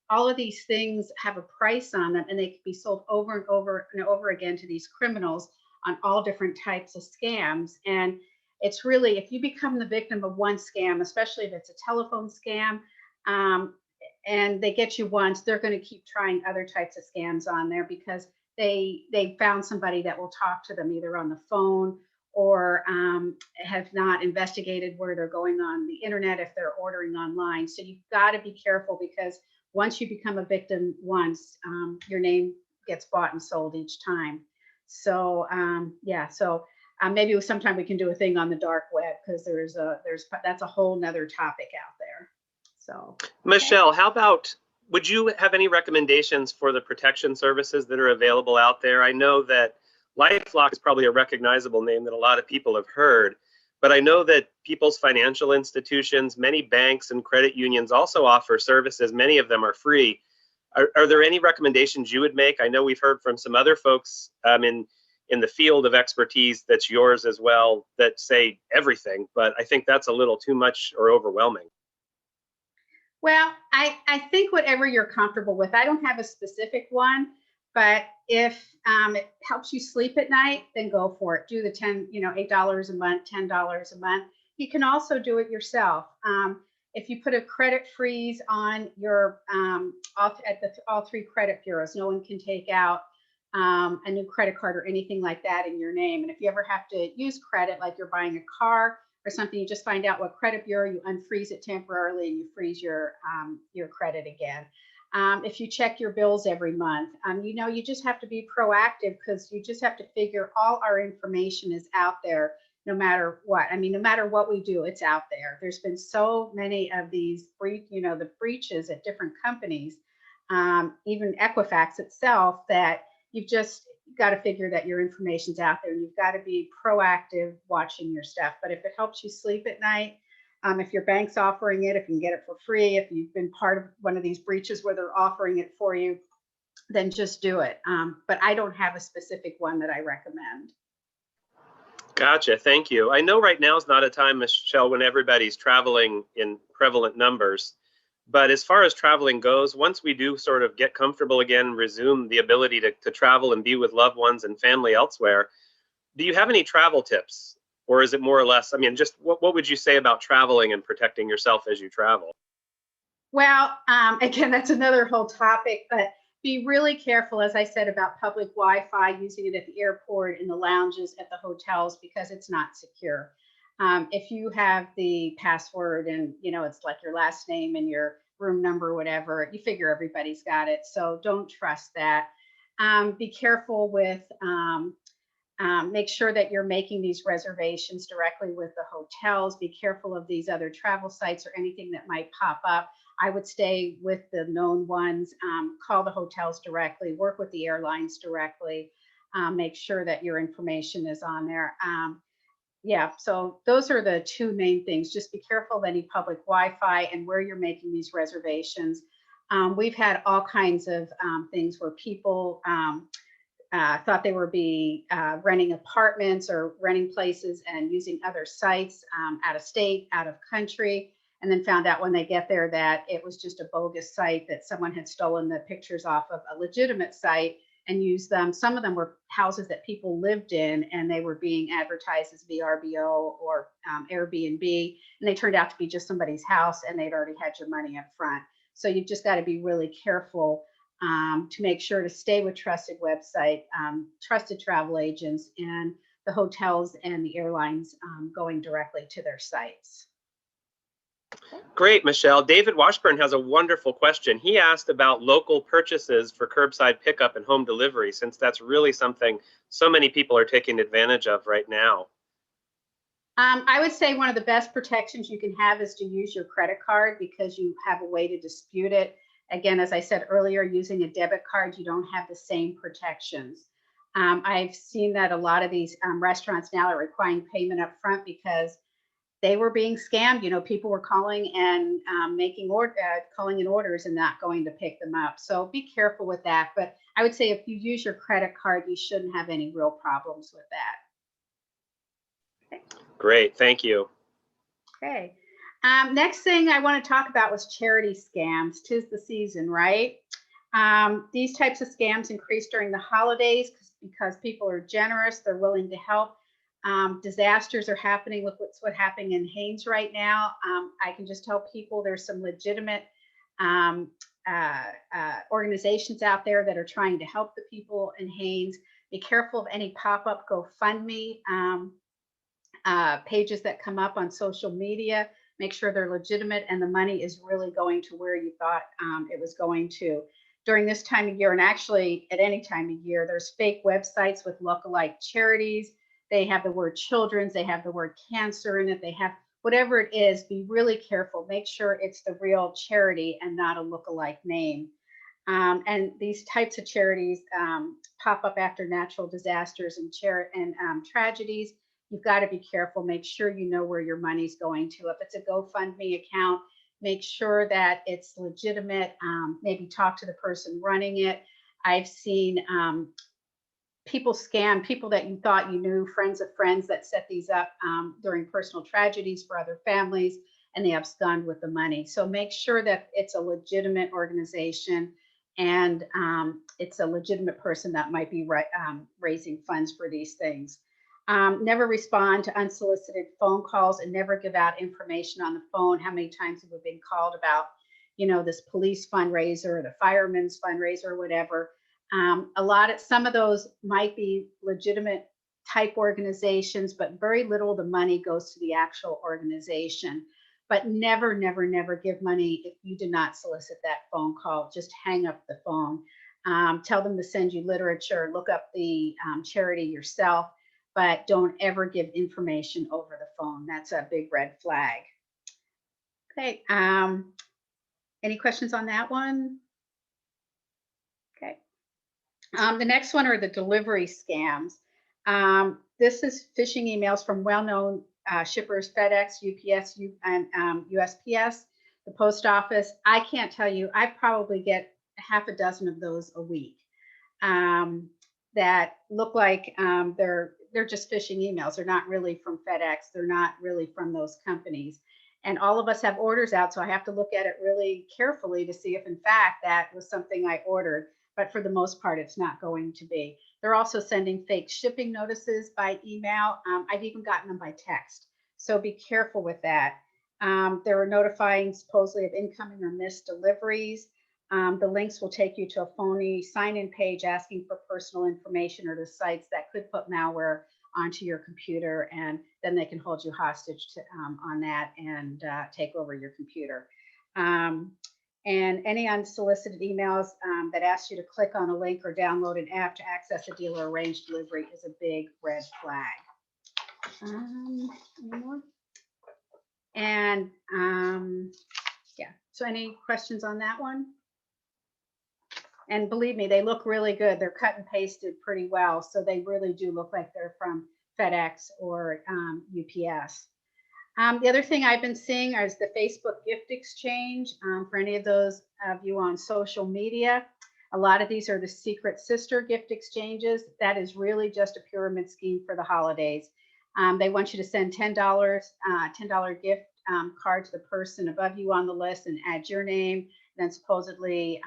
all of these things have a price on them, and they can be sold over and over and over again to these criminals on all different types of scams. And it's really, if you become the victim of one scam, especially if it's a telephone scam, and they get you once, they're going to keep trying other types of scams on there, because they found somebody that will talk to them either on the phone or have not investigated where they're going on the internet if they're ordering online. So you've got to be careful, because once you become a victim once, your name gets bought and sold each time. So maybe sometime we can do a thing on the dark web, because that's a whole nother topic out there. So Michelle, how about, would you have any recommendations for the protection services that are available out there? I know that LifeLock is probably a recognizable name that a lot of people have heard, but I know that people's financial institutions, many banks and credit unions also offer services. Many of them are free. Are there any recommendations you would make? I know we've heard from some other folks in the field of expertise that's yours as well that say everything, but I think that's a little too much or overwhelming. Well, I think whatever you're comfortable with. I don't have a specific one, but if it helps you sleep at night, then go for it. Do the $8 a month, $10 a month. You can also do it yourself. If you put a credit freeze on your all three credit bureaus, no one can take out a new credit card or anything like that in your name. And if you ever have to use credit, like you're buying a car or something, you just find out what credit bureau, you unfreeze it temporarily, and you freeze your credit again. If you check your bills every month, you just have to be proactive, because you just have to figure all our information is out there no matter what. I mean, no matter what we do, it's out there. There's been so many of these, the breaches at different companies, even Equifax itself, that you've just got to figure that your information's out there, and you've got to be proactive watching your stuff. But if it helps you sleep at night, if your bank's offering it, if you can get it for free, if you've been part of one of these breaches where they're offering it for you, then just do it. But I don't have a specific one that I recommend. Gotcha. Thank you. I know right now is not a time, Michelle, when everybody's traveling in prevalent numbers. But as far as traveling goes, once we do sort of get comfortable again, resume the ability to travel and be with loved ones and family elsewhere, do you have any travel tips? Or is it more or less, just what would you say about traveling and protecting yourself as you travel? Well, again, that's another whole topic, but be really careful, as I said, about public Wi-Fi, using it at the airport, in the lounges, at the hotels, because it's not secure. If you have the password and, it's like your last name and your room number, whatever, you figure everybody's got it. So don't trust that. Be careful with, make sure that you're making these reservations directly with the hotels. Be careful of these other travel sites or anything that might pop up. I would stay with the known ones, call the hotels directly, work with the airlines directly, make sure that your information is on there. So those are the two main things. Just be careful of any public Wi-Fi and where you're making these reservations. We've had all kinds of things where people thought they were renting apartments or renting places and using other sites out of state, out of country, and then found out when they get there that it was just a bogus site, that someone had stolen the pictures off of a legitimate site and use them. Some of them were houses that people lived in, and they were being advertised as VRBO or Airbnb, and they turned out to be just somebody's house, and they'd already had your money up front. So you've just got to be really careful to make sure to stay with trusted website, trusted travel agents, and the hotels and the airlines going directly to their sites. Great, Michelle. David Washburn has a wonderful question. He asked about local purchases for curbside pickup and home delivery, since that's really something so many people are taking advantage of right now. I would say one of the best protections you can have is to use your credit card, because you have a way to dispute it. Again, as I said earlier, using a debit card, you don't have the same protections. I've seen that a lot of these restaurants now are requiring payment up front because they were being scammed. You know, people were calling and calling in orders and not going to pick them up. So be careful with that. But I would say if you use your credit card, you shouldn't have any real problems with that. Okay. Great, thank you. Okay. Next thing I want to talk about was charity scams. 'Tis the season, right? These types of scams increase during the holidays because people are generous. They're willing to help. Disasters are happening with what's happening in Haines right now. I can just tell people there's some legitimate organizations out there that are trying to help the people in Haines. Be careful of any pop-up GoFundMe pages that come up on social media. Make sure they're legitimate and the money is really going to where you thought it was going to. During this time of year, and actually at any time of year, there's fake websites with lookalike charities. They have the word children's, they have the word cancer in it, they have whatever it is. Be really careful. Make sure it's the real charity and not a lookalike name. And these types of charities pop up after natural disasters and tragedies. You've got to be careful. Make sure you know where your money's going to. If it's a GoFundMe account, make sure that it's legitimate. Maybe talk to the person running it. I've seen people scam people that you thought you knew, friends of friends that set these up during personal tragedies for other families, and they abscond with the money. So make sure that it's a legitimate organization and it's a legitimate person that might be raising funds for these things. Never respond to unsolicited phone calls, and never give out information on the phone. How many times have we been called about, you know, this police fundraiser or the fireman's fundraiser or whatever? Some of those might be legitimate type organizations, but very little of the money goes to the actual organization. But never, never, never give money if you did not solicit that phone call. Just hang up the phone. Tell them to send you literature, look up the charity yourself, but don't ever give information over the phone. That's a big red flag. Okay. Any questions on that one? Okay. The next one are the delivery scams. This is phishing emails from well-known shippers, FedEx, UPS, and USPS, the post office. I can't tell you, I probably get half a dozen of those a week that look like they're just phishing emails. They're not really from FedEx. They're not really from those companies. And all of us have orders out, so I have to look at it really carefully to see if, in fact, that was something I ordered. But for the most part, it's not going to be. They're also sending fake shipping notices by email. I've even gotten them by text. So be careful with that. They're notifying supposedly of incoming or missed deliveries. The links will take you to a phony sign-in page asking for personal information or to sites that could put malware onto your computer, and then they can hold you hostage on that and take over your computer. And any unsolicited emails that ask you to click on a link or download an app to access a deal or arrange delivery is a big red flag. Any more? And yeah, so any questions on that one? And believe me, they look really good. They're cut and pasted pretty well. So they really do look like they're from FedEx or UPS. The other thing I've been seeing is the Facebook gift exchange. For any of those of you on social media, a lot of these are the secret sister gift exchanges. That is really just a pyramid scheme for the holidays. They want you to send $10 gift card to the person above you on the list and add your name. Then supposedly,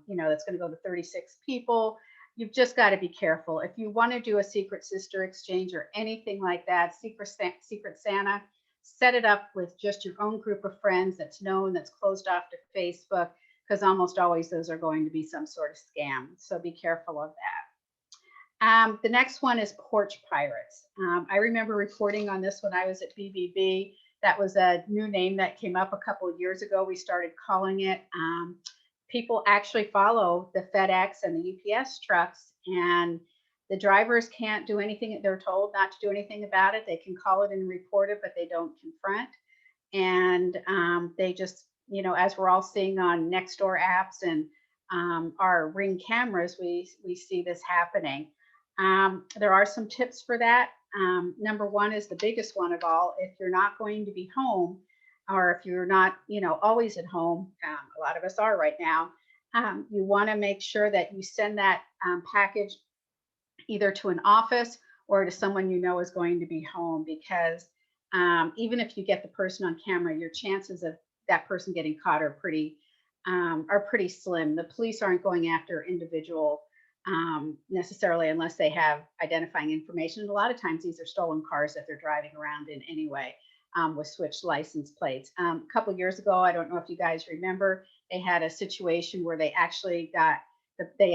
you know, that's going to go to 36 people. you've just got to be careful. If you want to do a secret sister exchange or anything like that, secret Santa, set it up with just your own group of friends that's known, that's closed off to Facebook, because almost always those are going to be some sort of scam. So be careful of that. The next one is porch pirates. I remember reporting on this when I was at BBB. That was a new name that came up a couple of years ago. We started calling it. People actually follow the FedEx and the UPS trucks, and the drivers can't do anything. They're told not to do anything about it. They can call it and report it, but they don't confront. And they just, you know, as we're all seeing on Nextdoor apps and our Ring cameras, we see this happening. There are some tips for that. Number one is the biggest one of all. If you're not going to be home, or if you're not, you know, always at home, a lot of us are right now, you want to make sure that you send that package either to an office or to someone you know is going to be home, because even if you get the person on camera, your chances of that person getting caught are pretty slim. The police aren't going after individual necessarily unless they have identifying information. And a lot of times these are stolen cars that they're driving around in anyway, with switched license plates. A couple of years ago, I don't know if you guys remember, they had a situation where they had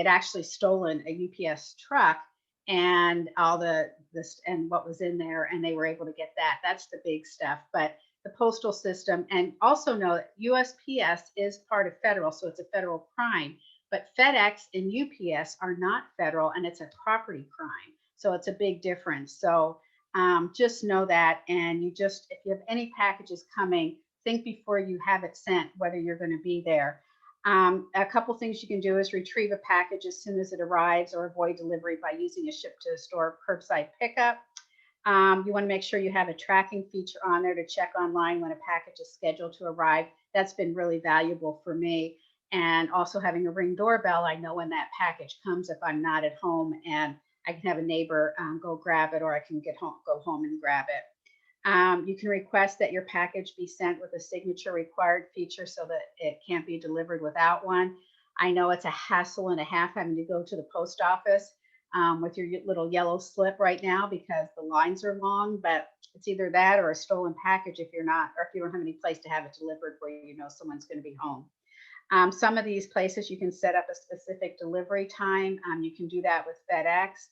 actually stolen a UPS truck and all and what was in there, and they were able to get that. That's the big stuff. But the postal system, and also know that USPS is part of federal, so it's a federal crime. But FedEx and UPS are not federal, and it's a property crime. So it's a big difference. So just know that, and if you have any packages coming, think before you have it sent whether you're going to be there. A couple things you can do is retrieve a package as soon as it arrives, or avoid delivery by using a ship to store curbside pickup. You want to make sure you have a tracking feature on there to check online when a package is scheduled to arrive. That's been really valuable for me. And also having a Ring doorbell, I know when that package comes if I'm not at home, and I can have a neighbor go grab it, or I can go home and grab it. You can request that your package be sent with a signature required feature so that it can't be delivered without one. I know it's a hassle and a half having to go to the post office with your little yellow slip right now because the lines are long, but it's either that or a stolen package if you don't have any place to have it delivered where you know someone's going to be home. Some of these places you can set up a specific delivery time. You can do that with FedEx.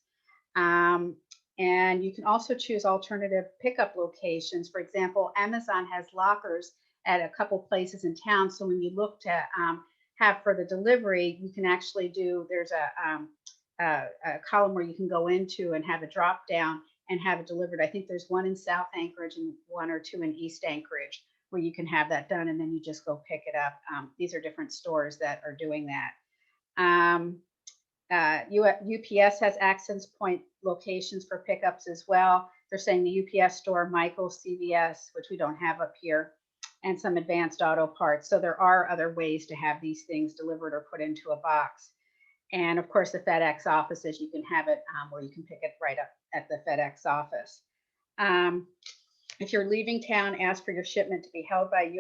And you can also choose alternative pickup locations. For example, Amazon has lockers at a couple places in town. So when you look to have for the delivery, you can actually there's a column where you can go into and have a drop down and have it delivered. I think there's one in South Anchorage and one or two in East Anchorage where you can have that done, and then you just go pick it up. These are different stores that are doing that. UPS has access point locations for pickups as well. They're saying the UPS store, Michael's, CVS, which we don't have up here, and some Advanced Auto Parts. So there are other ways to have these things delivered or put into a box. And of course, the FedEx offices, you can have it where you can pick it right up at the FedEx office. If you're leaving town, ask for your shipment to be held by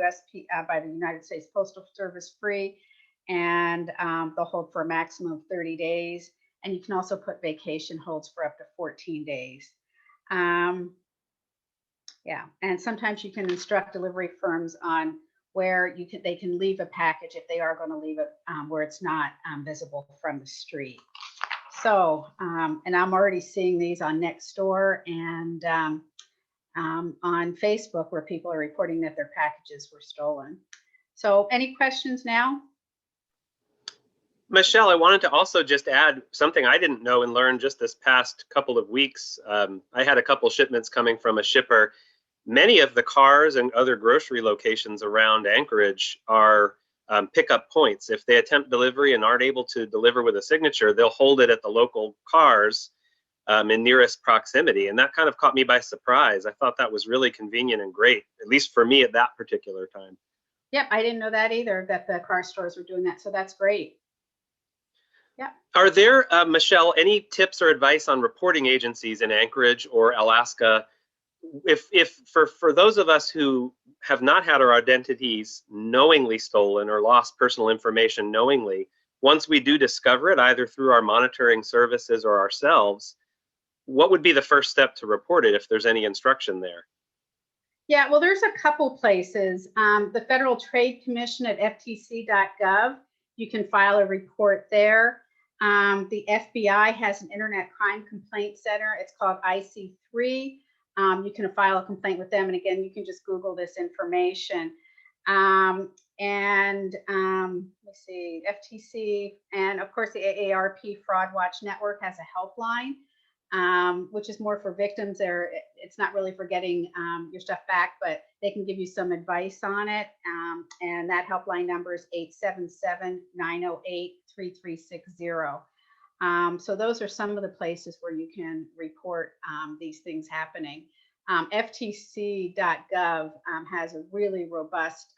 by the United States Postal Service free, and they'll hold for a maximum of 30 days. And you can also put vacation holds for up to 14 days. Yeah, and sometimes you can instruct delivery firms on where they can leave a package if they are going to leave it where it's not visible from the street. So, and I'm already seeing these on Nextdoor and on Facebook where people are reporting that their packages were stolen. So any questions now? Michelle, I wanted to also just add something I didn't know and learn just this past couple of weeks. I had a couple shipments coming from a shipper. Many of the cars and other grocery locations around Anchorage are pickup points. If they attempt delivery and aren't able to deliver with a signature, they'll hold it at the local cars in nearest proximity. And that kind of caught me by surprise. I thought that was really convenient and great, at least for me at that particular time. Yep, I didn't know that either, that the car stores were doing that. So that's great. Yeah. Are there, Michelle, any tips or advice on reporting agencies in Anchorage or Alaska? If for those of us who have not had our identities knowingly stolen or lost personal information knowingly, once we do discover it, either through our monitoring services or ourselves, what would be the first step to report it if there's any instruction there? Yeah, well, there's a couple places. The Federal Trade Commission at ftc.gov, you can file a report there. The FBI has an Internet Crime Complaint Center. It's called IC3. You can file a complaint with them. And again, you can just Google this information. Let's see, FTC, and of course the AARP Fraud Watch Network has a helpline, which is more for victims. It's not really for getting your stuff back, but they can give you some advice on it. And that helpline number is 877-908-3360. So those are some of the places where you can report these things happening. FTC.gov has a really robust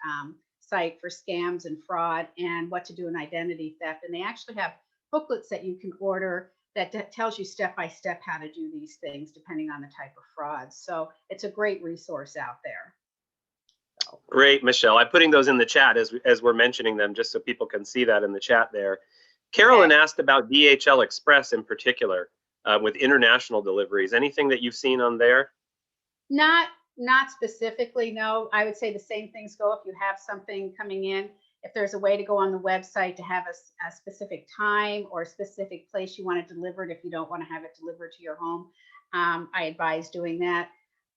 site for scams and fraud and what to do in identity theft. And they actually have booklets that you can order that tells you step by step how to do these things depending on the type of fraud. So it's a great resource out there. Great, Michelle. I'm putting those in the chat as we're mentioning them, just so people can see that in the chat there. Carolyn asked about DHL Express in particular with international deliveries. Anything that you've seen on there? Not specifically, no. I would say the same things go if you have something coming in. If there's a way to go on the website to have a specific time or a specific place you want it delivered, if you don't want to have it delivered to your home, I advise doing that.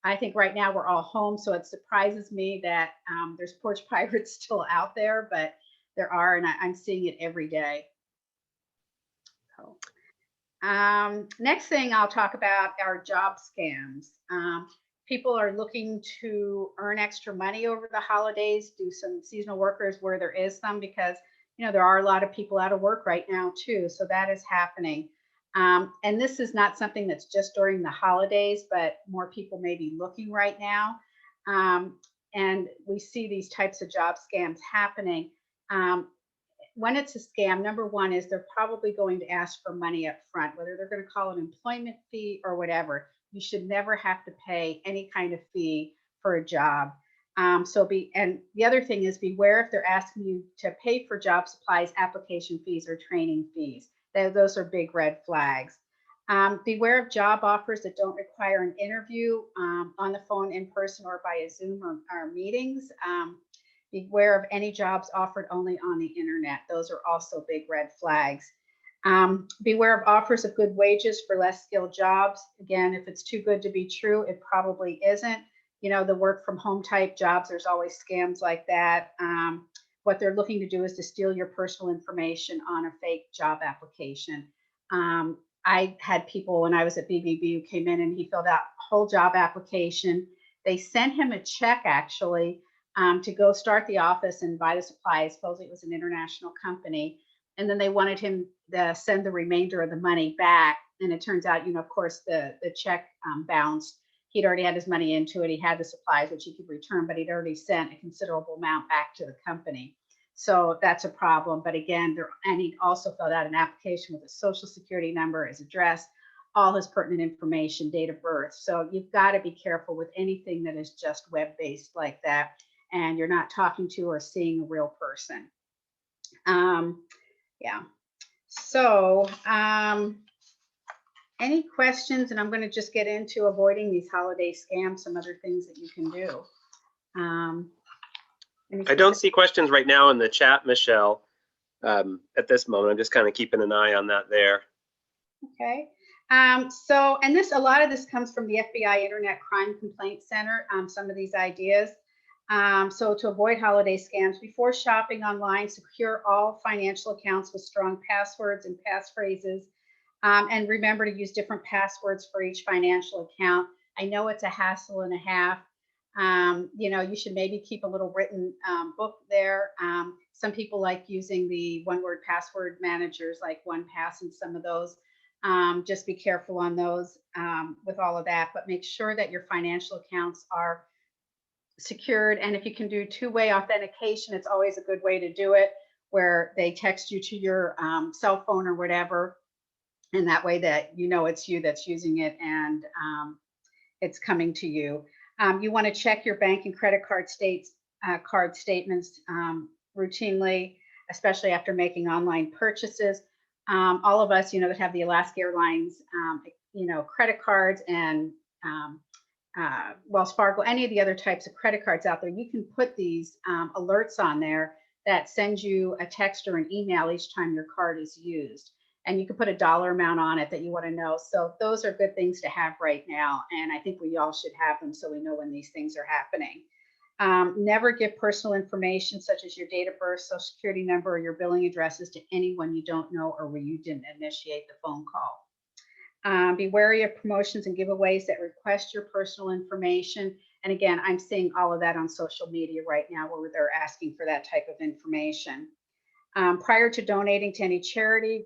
I think right now we're all home, so it surprises me that there's porch pirates still out there, but there are, and I'm seeing it every day. So, next thing I'll talk about are job scams. People are looking to earn extra money over the holidays, do some seasonal workers where there is some, because there are a lot of people out of work right now too. So that is happening. And this is not something that's just during the holidays, but more people may be looking right now. And we see these types of job scams happening. When it's a scam, number one is they're probably going to ask for money up front, whether they're going to call an employment fee or whatever. You should never have to pay any kind of fee for a job. And the other thing is, beware if they're asking you to pay for job supplies, application fees, or training fees. Those are big red flags. Beware of job offers that don't require an interview on the phone, in person, or by a Zoom or meetings. Beware of any jobs offered only on the internet. Those are also big red flags. Beware of offers of good wages for less skilled jobs. Again, if it's too good to be true, it probably isn't. The work from home type jobs, there's always scams like that. What they're looking to do is to steal your personal information on a fake job application. I had people when I was at BBB who came in and he filled out a whole job application. They sent him a check actually to go start the office and buy the supplies. Supposedly it was an international company. And then they wanted him to send the remainder of the money back. And it turns out, of course, the check bounced. He'd already had his money into it. He had the supplies, which he could return, but he'd already sent a considerable amount back to the company. So that's a problem. But again, and he also filled out an application with a social security number, his address, all his pertinent information, date of birth. So you've got to be careful with anything that is just web-based like that, and you're not talking to or seeing a real person. Yeah. So any questions? And I'm going to just get into avoiding these holiday scams, some other things that you can do. I don't see questions right now in the chat, Michelle, at this moment. I'm just kind of keeping an eye on that there. Okay. And a lot of this comes from the FBI Internet Crime Complaint Center, some of these ideas. So to avoid holiday scams, before shopping online, secure all financial accounts with strong passwords and passphrases. And remember to use different passwords for each financial account. I know it's a hassle and a half. You should maybe keep a little written book there. Some people like using the one-word password managers like 1Pass and some of those. Just be careful on those with all of that, but make sure that your financial accounts are secured. And if you can do two-way authentication, it's always a good way to do it, where they text you to your cell phone or whatever. And that way that it's you that's using it and it's coming to you. You want to check your bank and credit card statements routinely. especially after making online purchases. All of us, that have the Alaska Airlines, credit cards and Wells Fargo, any of the other types of credit cards out there, you can put these alerts on there that sends you a text or an email each time your card is used. And you can put a dollar amount on it that you want to know. So those are good things to have right now. And I think we all should have them so we know when these things are happening. Never give personal information such as your date of birth, social security number, or your billing addresses to anyone you don't know or where you didn't initiate the phone call. Be wary of promotions and giveaways that request your personal information. And again, I'm seeing all of that on social media right now where they're asking for that type of information. Prior to donating to any charity,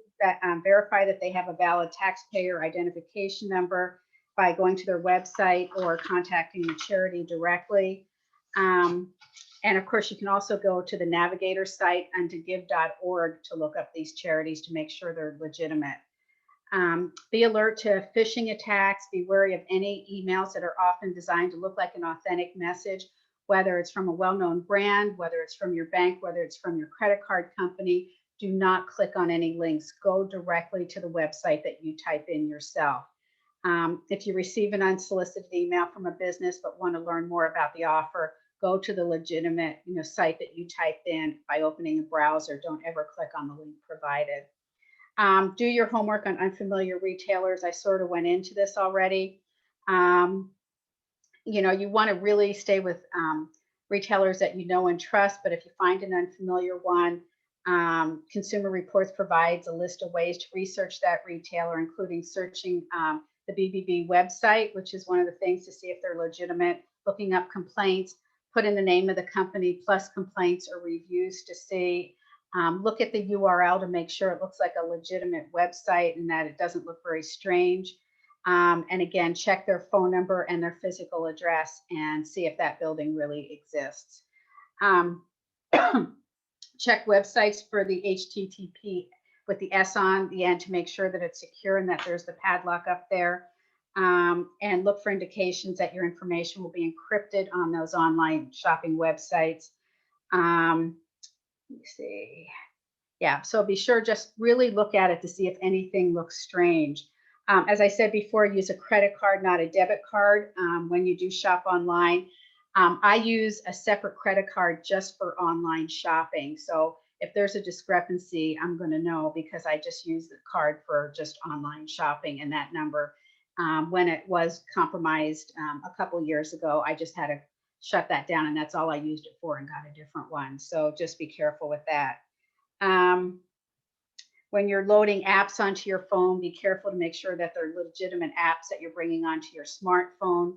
verify that they have a valid taxpayer identification number by going to their website or contacting the charity directly. And of course, you can also go to the Navigator site and to give.org to look up these charities to make sure they're legitimate. Be alert to phishing attacks. Be wary of any emails that are often designed to look like an authentic message, whether it's from a well-known brand, whether it's from your bank, whether it's from your credit card company. Do not click on any links. Go directly to the website that you type in yourself. If you receive an unsolicited email from a business but want to learn more about the offer, go to the legitimate site that you typed in by opening a browser. Don't ever click on the link provided. Do your homework on unfamiliar retailers. I sort of went into this already. You want to really stay with retailers that you know and trust, but if you find an unfamiliar one, Consumer Reports provides a list of ways to research that retailer, including searching the BBB website, which is one of the things to see if they're legitimate, looking up complaints, put in the name of the company plus complaints or reviews to see. Look at the URL to make sure it looks like a legitimate website and that it doesn't look very strange. And again, check their phone number and their physical address and see if that building really exists. Check websites for the HTTP with the S on the end to make sure that it's secure and that there's the padlock up there. And look for indications that your information will be encrypted on those online shopping websites. Let me see. Yeah, so be sure just really look at it to see if anything looks strange. As I said before, use a credit card, not a debit card when you do shop online. I use a separate credit card just for online shopping. So if there's a discrepancy, I'm going to know because I just use the card for just online shopping, and that number, when it was compromised a couple years ago, I just had to shut that down, and that's all I used it for and got a different one. So just be careful with that. When you're loading apps onto your phone, be careful to make sure that they're legitimate apps that you're bringing onto your smartphone.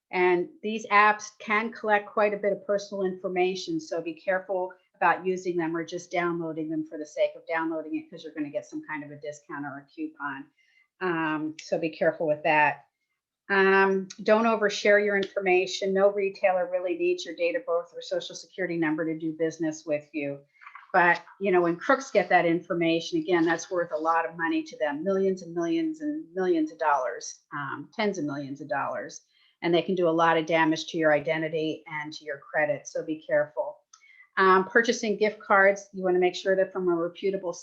And these apps can collect quite a bit of personal information, so be careful about using them or just downloading them for the sake of downloading it because you're going to get some kind of a discount or a coupon. So be careful with that. Don't overshare your information. No retailer really needs your date of birth or social security number to do business with you. But, when crooks get that information, again, that's worth a lot of money to them, millions and millions and millions of dollars, tens of millions of dollars. And they can do a lot of damage to your identity and to your credit. So be careful. Purchasing gift cards, you want to make sure they're from a reputable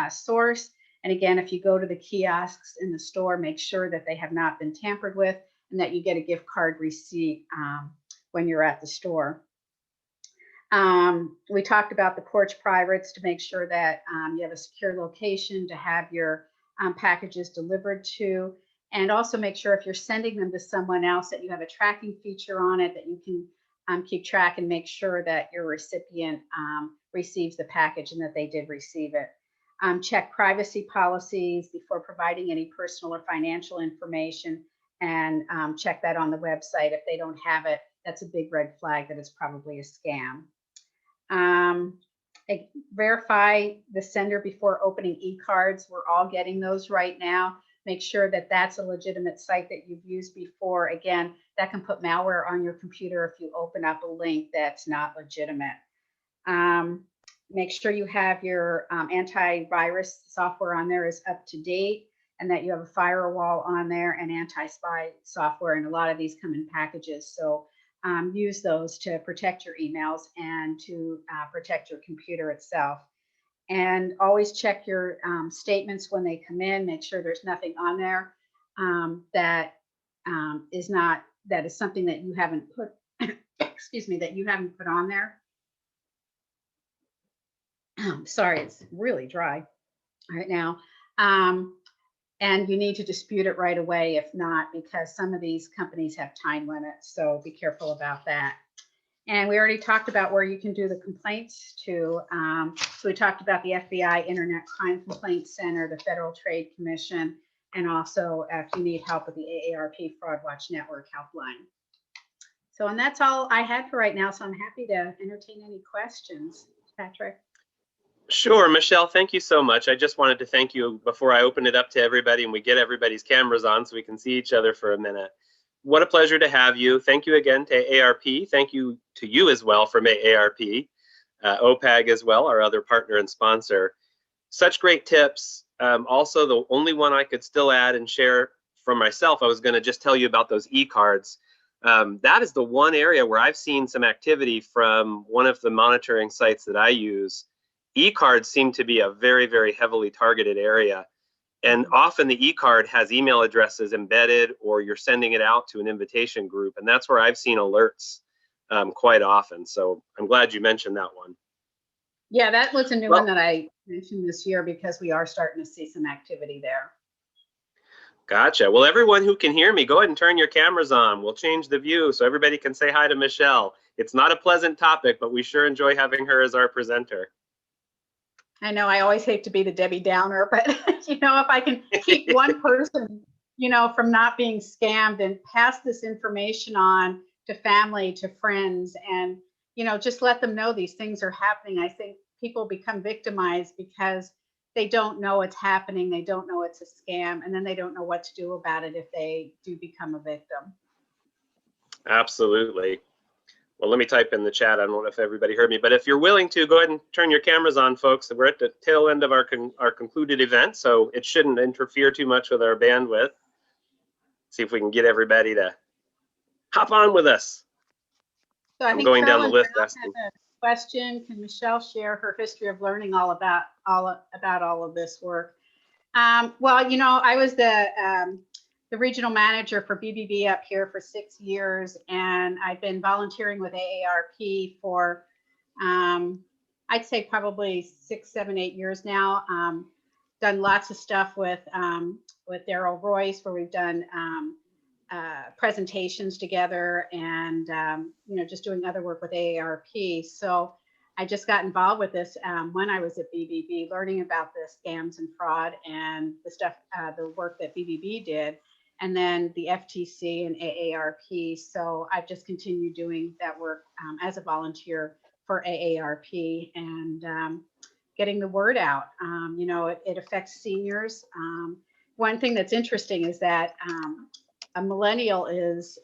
source. And again, if you go to the kiosks in the store, make sure that they have not been tampered with and that you get a gift card receipt when you're at the store. We talked about the porch privates to make sure that you have a secure location to have your packages delivered to. And also make sure if you're sending them to someone else that you have a tracking feature on it that you can keep track and make sure that your recipient receives the package and that they did receive it. Check privacy policies before providing any personal or financial information, and check that on the website. If they don't have it, that's a big red flag that it's probably a scam. Verify the sender before opening e-cards. We're all getting those right now. Make sure that that's a legitimate site that you've used before. Again, that can put malware on your computer if you open up a link that's not legitimate. Make sure you have your antivirus software on there is up to date and that you have a firewall on there and anti-spy software. And a lot of these come in packages. So use those to protect your emails and to protect your computer itself. And always check your statements when they come in. Make sure there's nothing on there that is something that you haven't put excuse me, that you haven't put on there. Sorry, it's really dry right now. And you need to dispute it right away if not, because some of these companies have time limits, so be careful about that. And we already talked about where you can do the complaints to. So we talked about the FBI Internet Crime Complaint Center, the Federal Trade Commission, and also if you need help with the AARP Fraud Watch Network helpline. So, and that's all I had for right now. So I'm happy to entertain any questions, Patrick. Sure, Michelle, thank you so much. I just wanted to thank you before I open it up to everybody and we get everybody's cameras on so we can see each other for a minute. What a pleasure to have you. Thank you again to AARP. Thank you to you as well from AARP, OPAG as well, our other partner and sponsor. Such great tips. Also, the only one I could still add and share from myself, I was going to just tell you about those e-cards. That is the one area where I've seen some activity from one of the monitoring sites that I use. E-cards seem to be a very, very heavily targeted area. And often the e-card has email addresses embedded, or you're sending it out to an invitation group. And that's where I've seen alerts quite often. So I'm glad you mentioned that one. Yeah, that was a new one that I mentioned this year because we are starting to see some activity there. Gotcha. Well, everyone who can hear me, go ahead and turn your cameras on. We'll change the view so everybody can say hi to Michelle. It's not a pleasant topic, but we sure enjoy having her as our presenter. I know I always hate to be the Debbie Downer, but you know, if I can keep one person, you know, from not being scammed and pass this information on to family, to friends, and, you know, just let them know these things are happening. I think people become victimized because they don't know it's happening. They don't know it's a scam, and then they don't know what to do about it if they do become a victim. Absolutely. Well, let me type in the chat. I don't know if everybody heard me, but if you're willing to, go ahead and turn your cameras on, folks. We're at the tail end of our concluded event, so it shouldn't interfere too much with our bandwidth. See if we can get everybody to hop on with us. So I I'm think going down the Carolyn list. Brown has a question. Can Michelle share her history of learning all about all of this work? Well, you know, I was the regional manager for BBB up here for 6 years, and I've been volunteering with AARP for, I'd say probably 6, 7, 8 years now. Done lots of stuff with Daryl Royce, where we've done presentations together, and you know, just doing other work with AARP. So I just got involved with this when I was at BBB, learning about the scams and fraud and the stuff, the work that BBB did, and then the FTC and AARP. So I've just continued doing that work as a volunteer for AARP and getting the word out. You know, it affects seniors. One thing that's interesting is that a millennial is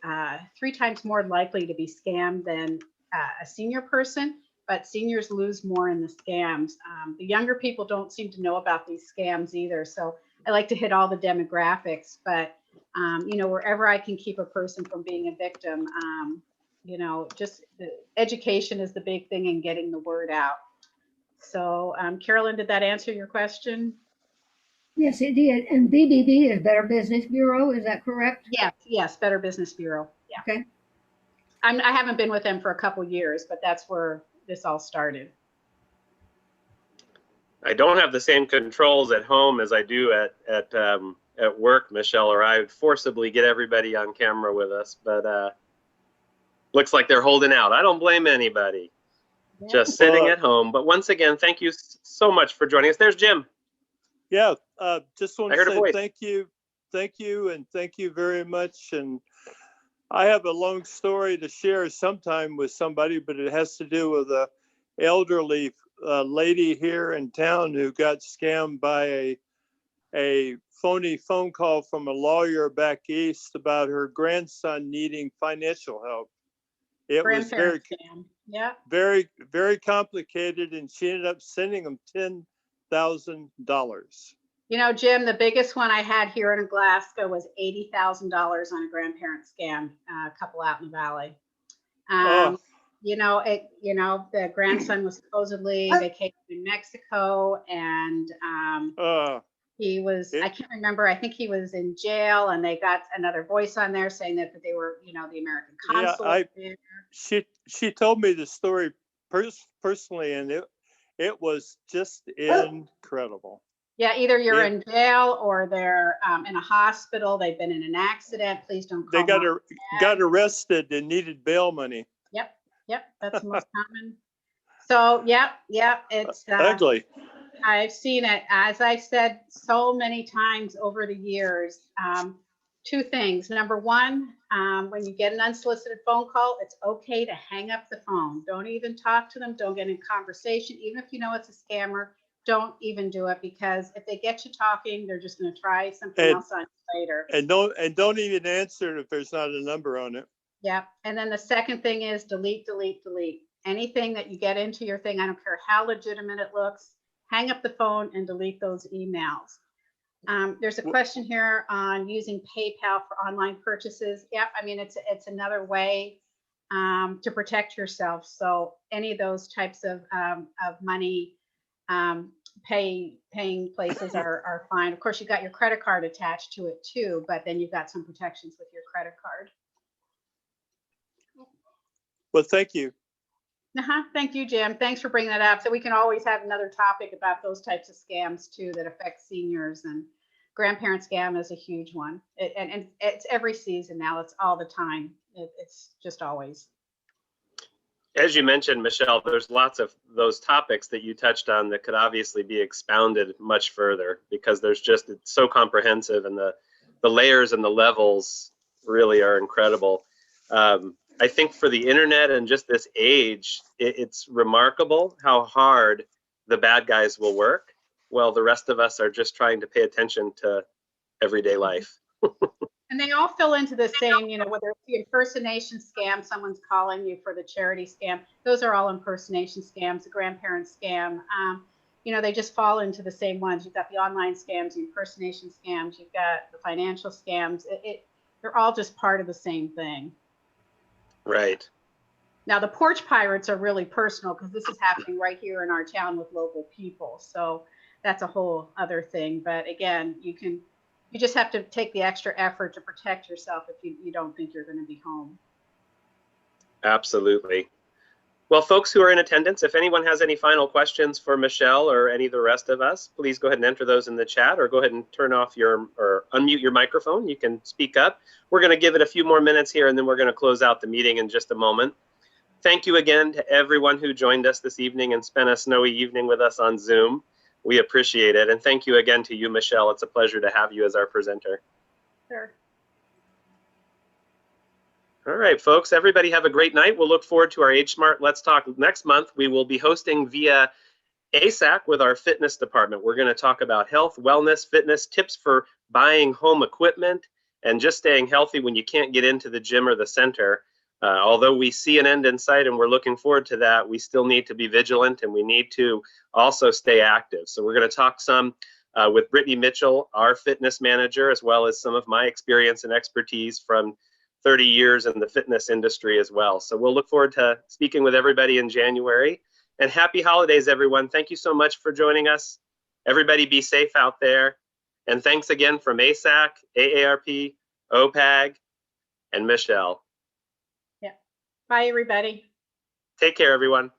3 times more likely to be scammed than a senior person, but seniors lose more in the scams. The younger people don't seem to know about these scams either. So I like to hit all the demographics, but you know, wherever I can keep a person from being a victim, you know, just the education is the big thing in getting the word out. So Carolyn, did that answer your question? Yes, it did. And BBB is Better Business Bureau, is that correct? Yes, yes, Better Business Bureau. Yeah. Okay. I haven't been with them for a couple years, but that's where this all started. I don't have the same controls at home as I do at work, Michelle, or I would forcibly get everybody on camera with us, but looks like they're holding out. I don't blame anybody. Yeah. Just sitting at home. But once again, thank you so much for joining us. There's Jim. Yeah, just want to say thank you, and thank you very much. And I have a long story to share sometime with somebody, but it has to do with a elderly lady here in town who got scammed by a phony phone call from a lawyer back east about her grandson needing financial help. It was very, yeah, very, very complicated, and she ended up sending him $10,000. You know, Jim, the biggest one I had here in Glasgow was $80,000 on a grandparent scam, a couple out in the valley. Oh. The grandson was supposedly vacationing in Mexico, and he was, I can't remember, I think he was in jail, and they got another voice on there saying that they were, the American consulate there. She told me the story personally, and it was just incredible. Yeah, either you're in jail or they're in a hospital. They've been in an accident. Please don't call. They got arrested and needed bail money. Yep, that's the most common. So, yep, it's ugly. I've seen it, as I've said so many times over the years. Two things. Number one, when you get an unsolicited phone call, it's okay to hang up the phone. Don't even talk to them. Don't get in conversation. Even if you know it's a scammer, don't even do it, because if they get you talking, they're just going to try something else on you later. And don't even answer if there's not a number on it. Yeah. And then the second thing is delete, delete, delete. Anything that you get into your thing, I don't care how legitimate it looks, hang up the phone and delete those emails. There's a question here on using PayPal for online purchases. Yeah, I mean, it's another way to protect yourself. So any of those types of money paying places are fine. Of course, you got your credit card attached to it too, but then you've got some protections with your credit card. Well, thank you. Thank you, Jim. Thanks for bringing that up. So we can always have another topic about those types of scams too that affect seniors, and grandparent scam is a huge one. And it's every season now. It's all the time. It's just always. As you mentioned, Michelle, there's lots of those topics that you touched on that could obviously be expounded much further, because it's so comprehensive, and the layers and the levels really are incredible. I think for the internet and just this age, it's remarkable how hard the bad guys will work, while the rest of us are just trying to pay attention to everyday life. And they all fill into the same, whether it's the impersonation scam, someone's calling you for the charity scam, those are all impersonation scams, the grandparent scam. They just fall into the same ones. You've got the online scams, the impersonation scams, you've got the financial scams. They're all just part of the same thing. Right. Now, the porch pirates are really personal, because this is happening right here in our town with local people. So that's a whole other thing. But again, you just have to take the extra effort to protect yourself if you don't think you're going to be home. Absolutely. Well, folks who are in attendance, if anyone has any final questions for Michelle or any of the rest of us, please go ahead and enter those in the chat, or go ahead and turn off or unmute your microphone. You can speak up. We're going to give it a few more minutes here, and then we're going to close out the meeting in just a moment. Thank you again to everyone who joined us this evening and spent a snowy evening with us on Zoom. We appreciate it. And thank you again to you, Michelle. It's a pleasure to have you as our presenter. Sure. All right, folks, everybody have a great night. We'll look forward to our AgeSmart Let's Talk next month. We will be hosting via ASAC with our fitness department. We're going to talk about health, wellness, fitness, tips for buying home equipment, and just staying healthy when you can't get into the gym or the center. Although we see an end in sight and we're looking forward to that, we still need to be vigilant, and we need to also stay active. So we're going to talk some with Brittany Mitchell, our fitness manager, as well as some of my experience and expertise from 30 years in the fitness industry as well. So we'll look forward to speaking with everybody in January. And happy holidays, everyone. Thank you so much for joining us. Everybody be safe out there. And thanks again from ASAC, AARP, OPAG, and Michelle. Yeah. Bye, everybody. Take care, everyone.